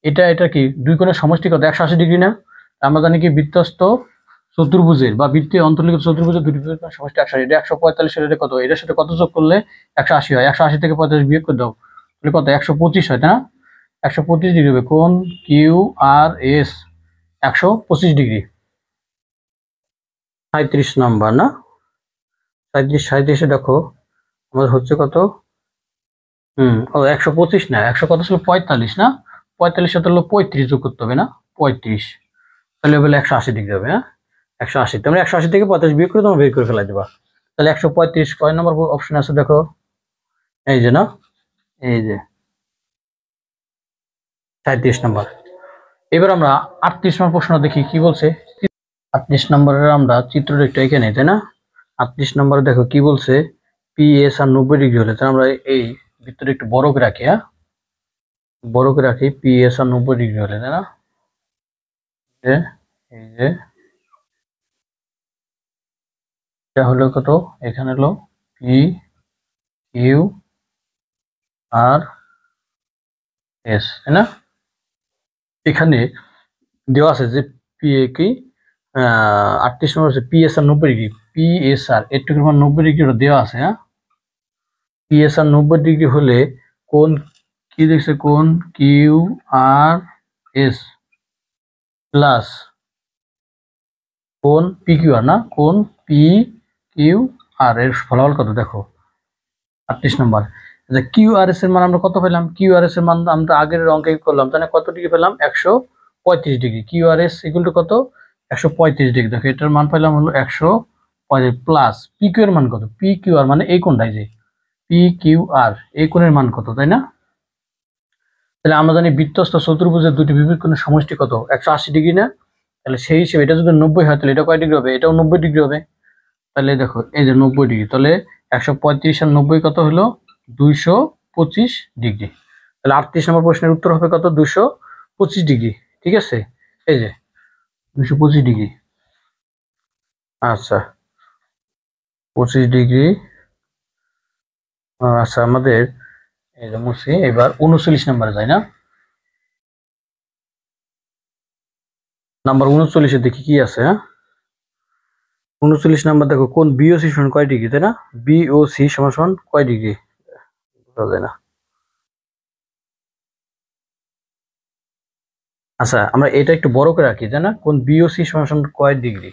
এটা কি দুই কোণের সমষ্টি কত 180 ডিগ্রি না। আমরা জানি কি বৃত্তস্থ চতুর্ভুজের বা বৃত্তে অন্তর্লিখিত চতুর্ভুজের দুটি কোণের সমষ্টি 180, এটা 145 এর কত, এটার সাথে কত যোগ করলে 180 হয়, 180 থেকে 45 বিয়োগ করে দাও, তাহলে কত 125 হয়, তাই না, 125 ডিগ্রি হবে, কোণ কিউআরএস 125 ডিগ্রি। 37 নাম্বার, না 37 দেখো আমাদের হচ্ছে কত, ও 125 না 100 কত ছিল 45, না 45 সাথে হলো 35 যোগ করতে হবে, না 35, তাহলে বলে 180 ডিগ্রি হবে, হ্যাঁ 180, তোমরা 180 থেকে 45 বিয়োগ করে তোমরা বের করে ফেলাই দেবা, তাহলে 135 কয় নম্বর অপশন আছে দেখো, এই যে, না এই যে 37 নম্বর। এবার আমরা 38 নম্বর প্রশ্ন দেখি কি বলছে। 38 নম্বরের আমরা চিত্রটা একটু এঁকে নেই, তাই না। 38 নম্বরে দেখো কি বলছে, পি এস আর 90 ডিগ্রি হলে তাহলে আমরা এই ভিতরে একটু বড় করে রাখি, হ্যাঁ বড় করে রাখি, পি এস আর 90 ডিগ্রি হলে, তাই না? এই যে এটা হলো কত, এখানে হলো পি কিউ আর এস, তাই না? এখানে দেওয়া আছে যে পি এ কি 38 নম্বর আছে পি এস আর 90 ডিগ্রি, পি এস আর একটু 90 ডিগ্রি দেওয়া আছে, হ্যাঁ পি এস আর 90 ডিগ্রি হলে কোন কি দেখছে, কোন কিউ আর এস প্লাস কোন পি কিউ আর, না কোন পি কিউ আর এর ফলাফল কত দেখো 38 নম্বর। কিউ আর এস এর মান আমরা কত পেলাম, কিউ আর এস এর মান আমরা আগের অঙ্কে করলাম, তাহলে কত ডিগ্রি পেলাম 135 degree, Q R S equal to কত 135 ডিগ্রি। দেখো এটার মান পেলাম হলো 135 প্লাস পি কিউ এর মান কত, পি কিউ আর মানে এই কোণটাই যে পি কিউ আর এই কোণের মান কত, তাই না? তাহলে আমরা জানি বৃত্তস্থ চতুর্ভুজের দুটি বিপরীত কোণের সমষ্টি কত 180 ডিগ্রি না? তাহলে সেই হিসেবে এটা যদি 90 হয় তাহলে এটা কয় ডিগ্রি হবে, এটাও 90 ডিগ্রি হবে। তাহলে দেখো এই যে 90 ডিগ্রি, তাহলে 135 আর 90 কত হলো 225 ডিগ্রি। তাহলে 38 নম্বর প্রশ্নের উত্তর হবে কত 225 ডিগ্রি। ঠিক আছে, এই যে 225 ডিগ্রি। আচ্ছা 25 ডিগ্রি। আচ্ছা আমাদের এই যে মুছি, এবার 39 নম্বরে যায় না, নাম্বার 39 দেখি কি আছে। হ্যাঁ 39 নাম্বার দেখো কোন বিওসি সমান কয় ডিগ্রি, তাই না? বিওসি সমান সমান কয় ডিগ্রি বোঝা যায় না। আচ্ছা আমরা এটা একটু বড় করে রাখি, তাই না? কোন বিওসি সমান সমান কয় ডিগ্রি,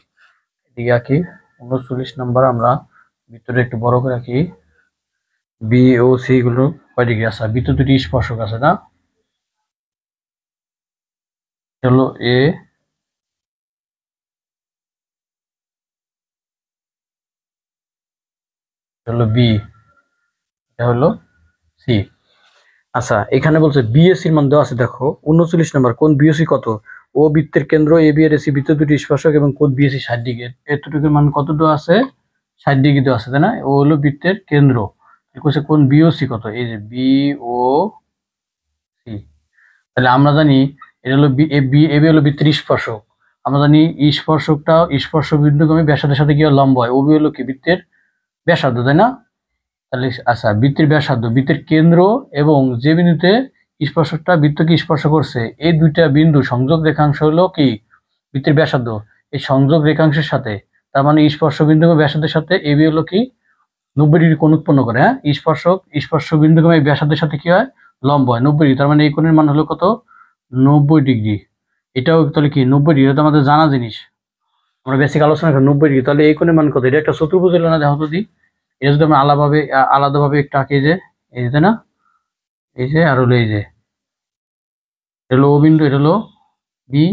এদিকে আঁকি 39 নাম্বার আমরা ভিতরে একটু বড় করে রাখি, বিওসি গুলো কয় ডিগ্রি। আচ্ছা ভিতরে দুটি স্পর্শক আছে না, হলো এ হলো বি, এটা হলো সি। আচ্ছা এখানে বলছে বিএসসির মান দেওয়া আছে, দেখো 39 নম্বর কোন বিএসসি কত, ও বৃত্তের কেন্দ্র এ বি এর এসি বৃত্ত দুটি স্পর্শক এবং কোন বিএসসি 60 ডিগ্রি, এতটুকুর মান কত দেওয়া আছে 60 ডিগ্রি দেওয়া আছে, তাই না? ও হলো বৃত্তের কেন্দ্র, বলছে কোন বিওসি কত, এই যে বি ও সি। তাহলে আমরা জানি এটা হলো বি এ বি হলো বৃত্তের স্পর্শক, আমরা জানি স্পর্শকটা স্পর্শ বিন্দুগামী ব্যাসার্ধের সাথে কি হয় লম্ব হয়, ও বি হলো কি বৃত্তের ব্যাসার্ধ, তাই না? তাহলে আচ্ছা বৃত্তের ব্যাসার্ধ বৃত্তের কেন্দ্র এবং যে বিন্দুতে স্পর্শকটা বৃত্তকে স্পর্শ করছে এই দুইটা বিন্দু সংযোগ রেখাংশ হলো কি বৃত্তের ব্যাসার্ধ, এই সংযোগ রেখাংশের সাথে তার মানে স্পর্শ বিন্দু ব্যাসার্ধের সাথে এবি হলো কি 90 ডিগ্রি কোণ উৎপন্ন করে। হ্যাঁ স্পর্শ বিন্দুগামী ব্যাসার্ধের সাথে কি হয় লম্ব হয় 90 ডিগ্রি, তার মানে এই কোণের মান হলো কত 90 ডিগ্রি। এটাও তাহলে কি 90 ডিগ্রি, এটা আমাদের জানা জিনিস, আমরা বেসিক আলোচনা করি 90 ডিগ্রি। তাহলে এই কোণের মান কত, এটা একটা চতুর্ভুজ হলো না, দেখো তো দি এটা যদি আমরা আলাদাভাবে একটু আঁকি, যে এই যে না এই যে আর হলো এই যে এটা হলো ও বিন্দু, এটা হলো বি,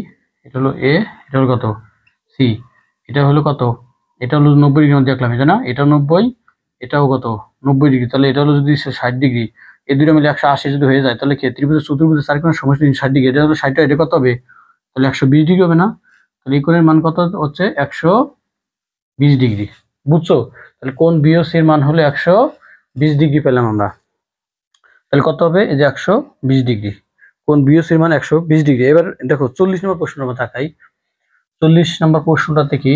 এটা হলো এ, এটা হলো কত সি, এটা হলো কত, এটা হলো 90 ডিগ্রি মধ্যে দেখলাম, এটা না এটা 90, এটাও কত 90 ডিগ্রি। তাহলে এটা হলো যদি 60 ডিগ্রি, এই দুটো মিলে 180 যদি হয়ে যায় তাহলে কি ত্রিভুজ চতুর্ভুজের চারকোণের সমষ্টি 60 ডিগ্রি, এটা হলো 60, এটা কত হবে তাহলে 120 ডিগ্রি হবে না? তাহলে এই কোণের মান কত হচ্ছে 120 ডিগ্রি, বুঝছো? তাহলে কোন বিওসির মান হলো 120 ডিগ্রি পেলাম আমরা, তাহলে কত হবে এই যে 120 ডিগ্রি, কোন বিওসির মান 120 ডিগ্রি। এবার দেখো 40 নম্বর প্রশ্ন আমরা তাকাই, 40 নম্বর প্রশ্নটা দেখি,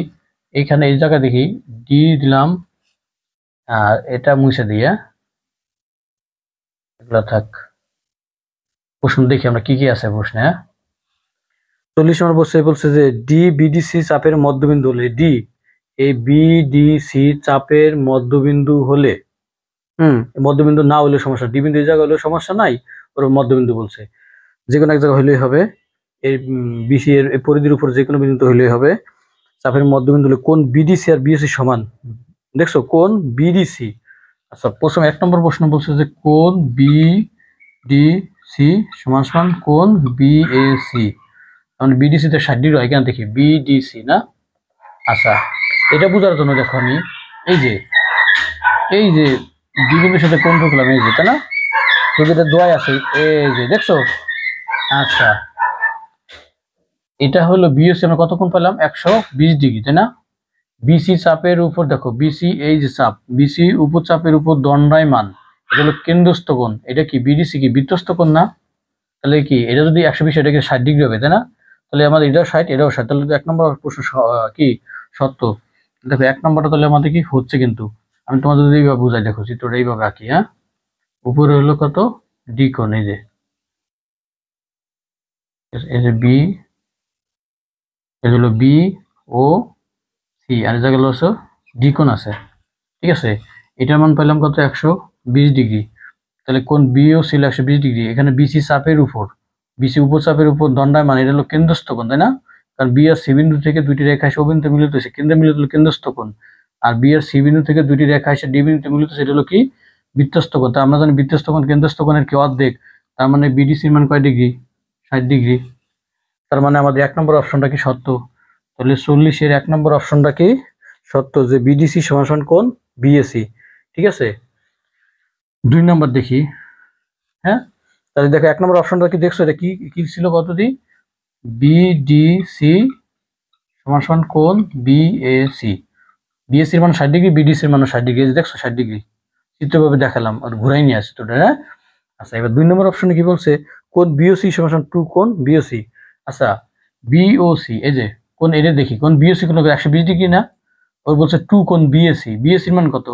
এইখানে এই জায়গায় দেখি ডি দিলাম আর এটা মুছে দিয়ে এগুলো থাক, প্রশ্ন দেখি আমরা কি কি আছে প্রশ্নে। 40 নম্বর বলছে যে ডি বিডিসি চাপের মধ্যবিন্দু হলে, ডি এই বিডিসি চাপের মধ্যবিন্দু হলে, মধ্যবিন্দু না হলে সমস্যা, ডি বিন্দু এই জায়গায় হলে সমস্যা নাই, ওর মধ্যবিন্দু বলছে, যে কোনো এক জায়গায় হলেই হবে, এই বিসি এর পরিধির উপর যে কোনো বিন্দু হলেই হবে। চাপের মধ্যবিন্দু হলে কোন বিডিসি আর বিএসি সমান, দেখছো কোন বিডিসি। আচ্ছা প্রথম 1 নম্বর প্রশ্ন বলছে যে কোন বিডিসি সমান সমান কোন বিএসি, মানে বিডিসি তে 60 ডিগ্রি হয়, এখান থেকে বিডিসি না। আচ্ছা এটা বোঝার জন্য দেখো আমি এই যে ডি বিন্দুর সাথে কোণ ঢুকলাম, এই যে তাই না, এটা দোয়াই আছে এই যে দেখছো। আচ্ছা এটা হলো বিএসসি আমরা কত কোণ পেলাম 120 ডিগ্রি, তাই না? বিসি চাপের উপর দেখো, বিসি এই যে চাপ, বিসি উপর চাপের উপর দণ্ডায়মান, এটা হলো কেন্দ্রস্থ কোণ। এটা কি বিডিসি কি বৃত্তস্থ কোণ না? তাহলে কি এটা যদি 120, এটা কি 60 ডিগ্রি হবে, তাই না? তাহলে আমাদের এটাও 60, এটাও 60, তাহলে 1 নম্বর প্রশ্ন কি সত্য। দেখো 1 নম্বরটা তাহলে আমাদের কি হচ্ছে, কিন্তু আমি তোমাদের যদি এইভাবে বুঝাই, দেখো চিত্রটা এইভাবে আঁকি। হ্যাঁ, উপরে হলো কত ডি কোণ, এই যে বি, এটা হলো বি ও সি, আর এই জায়গায় হলো ডি কোণ আছে, ঠিক আছে। এটার মান পেলাম কত, 120 ডিগ্রি। তাহলে কোন বিও ছিল 120 ডিগ্রি। এখানে বিসি চাপের উপর, বিসি উপচাপের উপর দণ্ডায়মান, এটা হলো কেন্দ্রস্থ কোণ, তাই না? কারণ বি আর সি বিন্দু থেকে দুইটি রেখা এসে ও বিন্দুতে মিলিত হয়েছে, কেন্দ্রে মিলিত হলো কেন্দ্রস্থ কোণ। আর বি আর সি বিন্দু থেকে দুইটি রেখা এসে ডি বিন্দুতে মিলিত হয়েছে, এটা হলো কি বৃত্তস্থ কোণ। তা আমরা জানি বৃত্তস্থ কোণ কেন্দ্রস্থ কোণের কি অর্ধেক, তার মানে বিডিসির মান কয় ডিগ্রি, 60 ডিগ্রি। তার মানে আমাদের 1 নম্বর অপশনটা কি সত্য। তাহলে 40-এর 1 নম্বর অপশনটা কি সত্য, যে বিডিসি সমান কোণ বিএসি, ঠিক আছে। 2 নম্বর দেখি। হ্যাঁ, তাহলে দেখো 1 নম্বর অপশনটা কি দেখছো, এটা কি কি ছিল পদ্ধতি, বিডিসি সমান কোণ বিএসি। বিএসির মান 60 ডিগ্রি, বিডিসির মান 60 ডিগ্রি, দেখছো 60 ডিগ্রি চিত্রভাবে দেখালাম আর ঘুরাই নিয়ে আসছে তোটা। হ্যাঁ, আচ্ছা এবার 2 নম্বর অপশনে কি বলছে, কোণ বিওসি সমান টু কোণ বিওসি। আচ্ছা বিওসি, এই যে কোণ, এটা দেখি কোণ বিওসি কোণ 120 ডিগ্রি না, ওর বলছে টু কোণ বিএসি, বিএসির মান কত,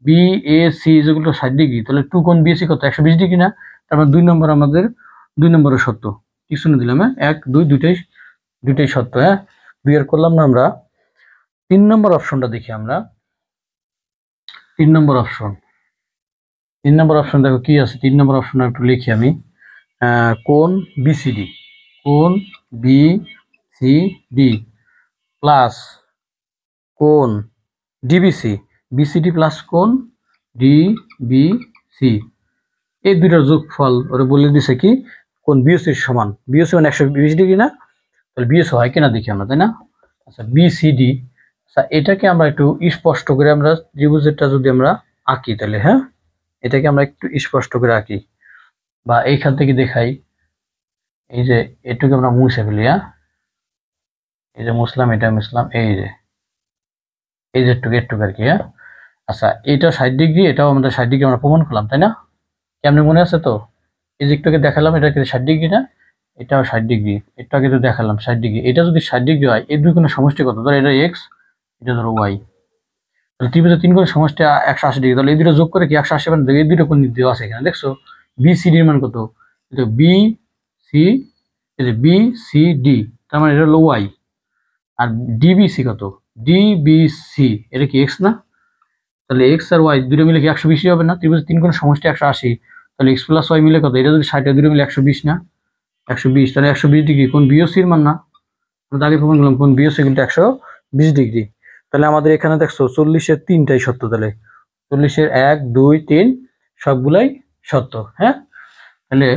বিএসি যেগুলো 60 ডিগ্রি, তাহলে টু কোণ বিএসি কত, 120 ডিগ্রি না। তার মানে 2 নম্বর আমাদের 2 নম্বরের সত্য। কি শুনে দিলাম, হ্যাঁ 1 2 দুইটাই সত্য। হ্যাঁ, 2 আর করলাম না আমরা। 3 নম্বর অপশনটা দেখি আমরা। 3 নম্বর অপশন, 3 নম্বর অপশন দেখো কি আছে। 3 নম্বর অপশন একটু লিখি আমি। কোণ বিসিডি, কোণ বিসিডি প্লাস কোণ ডিবিসি, বিসিডি প্লাস কোণ ডিবিসি, এই দুইটার যোগফল ওরা বলে দিছে কি কোণ বিওসির সমান। বিওসি মানে 120 ডিগ্রি না, তাহলে বিএস হয় কিনা দেখি আমরা, তাই না? আচ্ছা বিসিডি, আচ্ছা এটাকে আমরা একটু স্পষ্ট করে আমরা ত্রিভুজেরটা যদি আমরা আঁকি, তাহলে হ্যাঁ এটাকে আমরা একটু স্পষ্ট করে আঁকি, বা এইখান থেকে দেখাই। এই যে এটুকু আমরা মুছে ফেলি। হ্যাঁ, এই যে মুছলাম, এটা মুছলাম, এই যে এটুকু আর কি। হ্যাঁ, আচ্ছা এটা 60 ডিগ্রি, এটাও আমাদের 60 ডিগ্রি আমরা প্রমাণ করলাম, তাই না? কেমনি মনে আছে তো? এই যে একটুকে দেখালাম, এটা কি 60 ডিগ্রি না, এটাও 60 ডিগ্রি, এটা কিন্তু দেখালাম 60 ডিগ্রি। এটা যদি 60 ডিগ্রি হয়, এই দুই কোণের সমষ্টি কত, ধরো এটা এক্স, এটা ধরো ওয়াই, তাহলে ত্রিভুজের 3 কোণের সমষ্টি 180 ডিগ্রি। তাহলে এই দুটো যোগ করে কি 180 মানে এই দুটো কোণ দেওয়া আছে এখানে, দেখছো বিসিডি এর মান কত, বি সি, এই যে বি সি ডি, তার মানে এটা হলো ওয়াই। আর ডিবিসি কত, ডিবিসি, এটা কি এক্স না? তাহলে এক্স আর ওয়াই দুটো মিলে কি 120 হবে না? ত্রিভুজের 3 কোণের সমষ্টি 180, তাহলে এক্স প্লাস ওয়াই মিলে কত, এটা যদি 60, দুটো মিলে 120 না, 120, তাহলে 120 ডিগ্রি কোণ বিওসির মান না? আমরা আগে প্রমাণ করলাম কোণ বিওসি কিন্তু 120 ডিগ্রি। তাহলে আমাদের এখানে দেখছো 40-এর 3টাই সত্য, তাহলে 40-এর 1 2 3 সবগুলাই সত্য। হ্যাঁ, তাহলে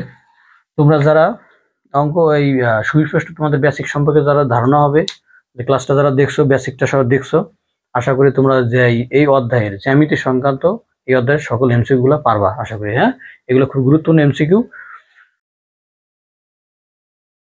তোমরা যারা অঙ্ক এই সুস্পষ্ট তোমাদের বেসিক সম্পর্কে যারা ধারণা হবে, যে ক্লাসটা যারা দেখছো বেসিকটা সব দেখছো, আশা করি তোমরা যে এই অধ্যায়ের জ্যামিতি সংক্রান্ত এই অধ্যায়ের সকল এমসিকিউ গুলো পারবা আশা করি। হ্যাঁ, এগুলো খুব গুরুত্বপূর্ণ এমসিকিউ,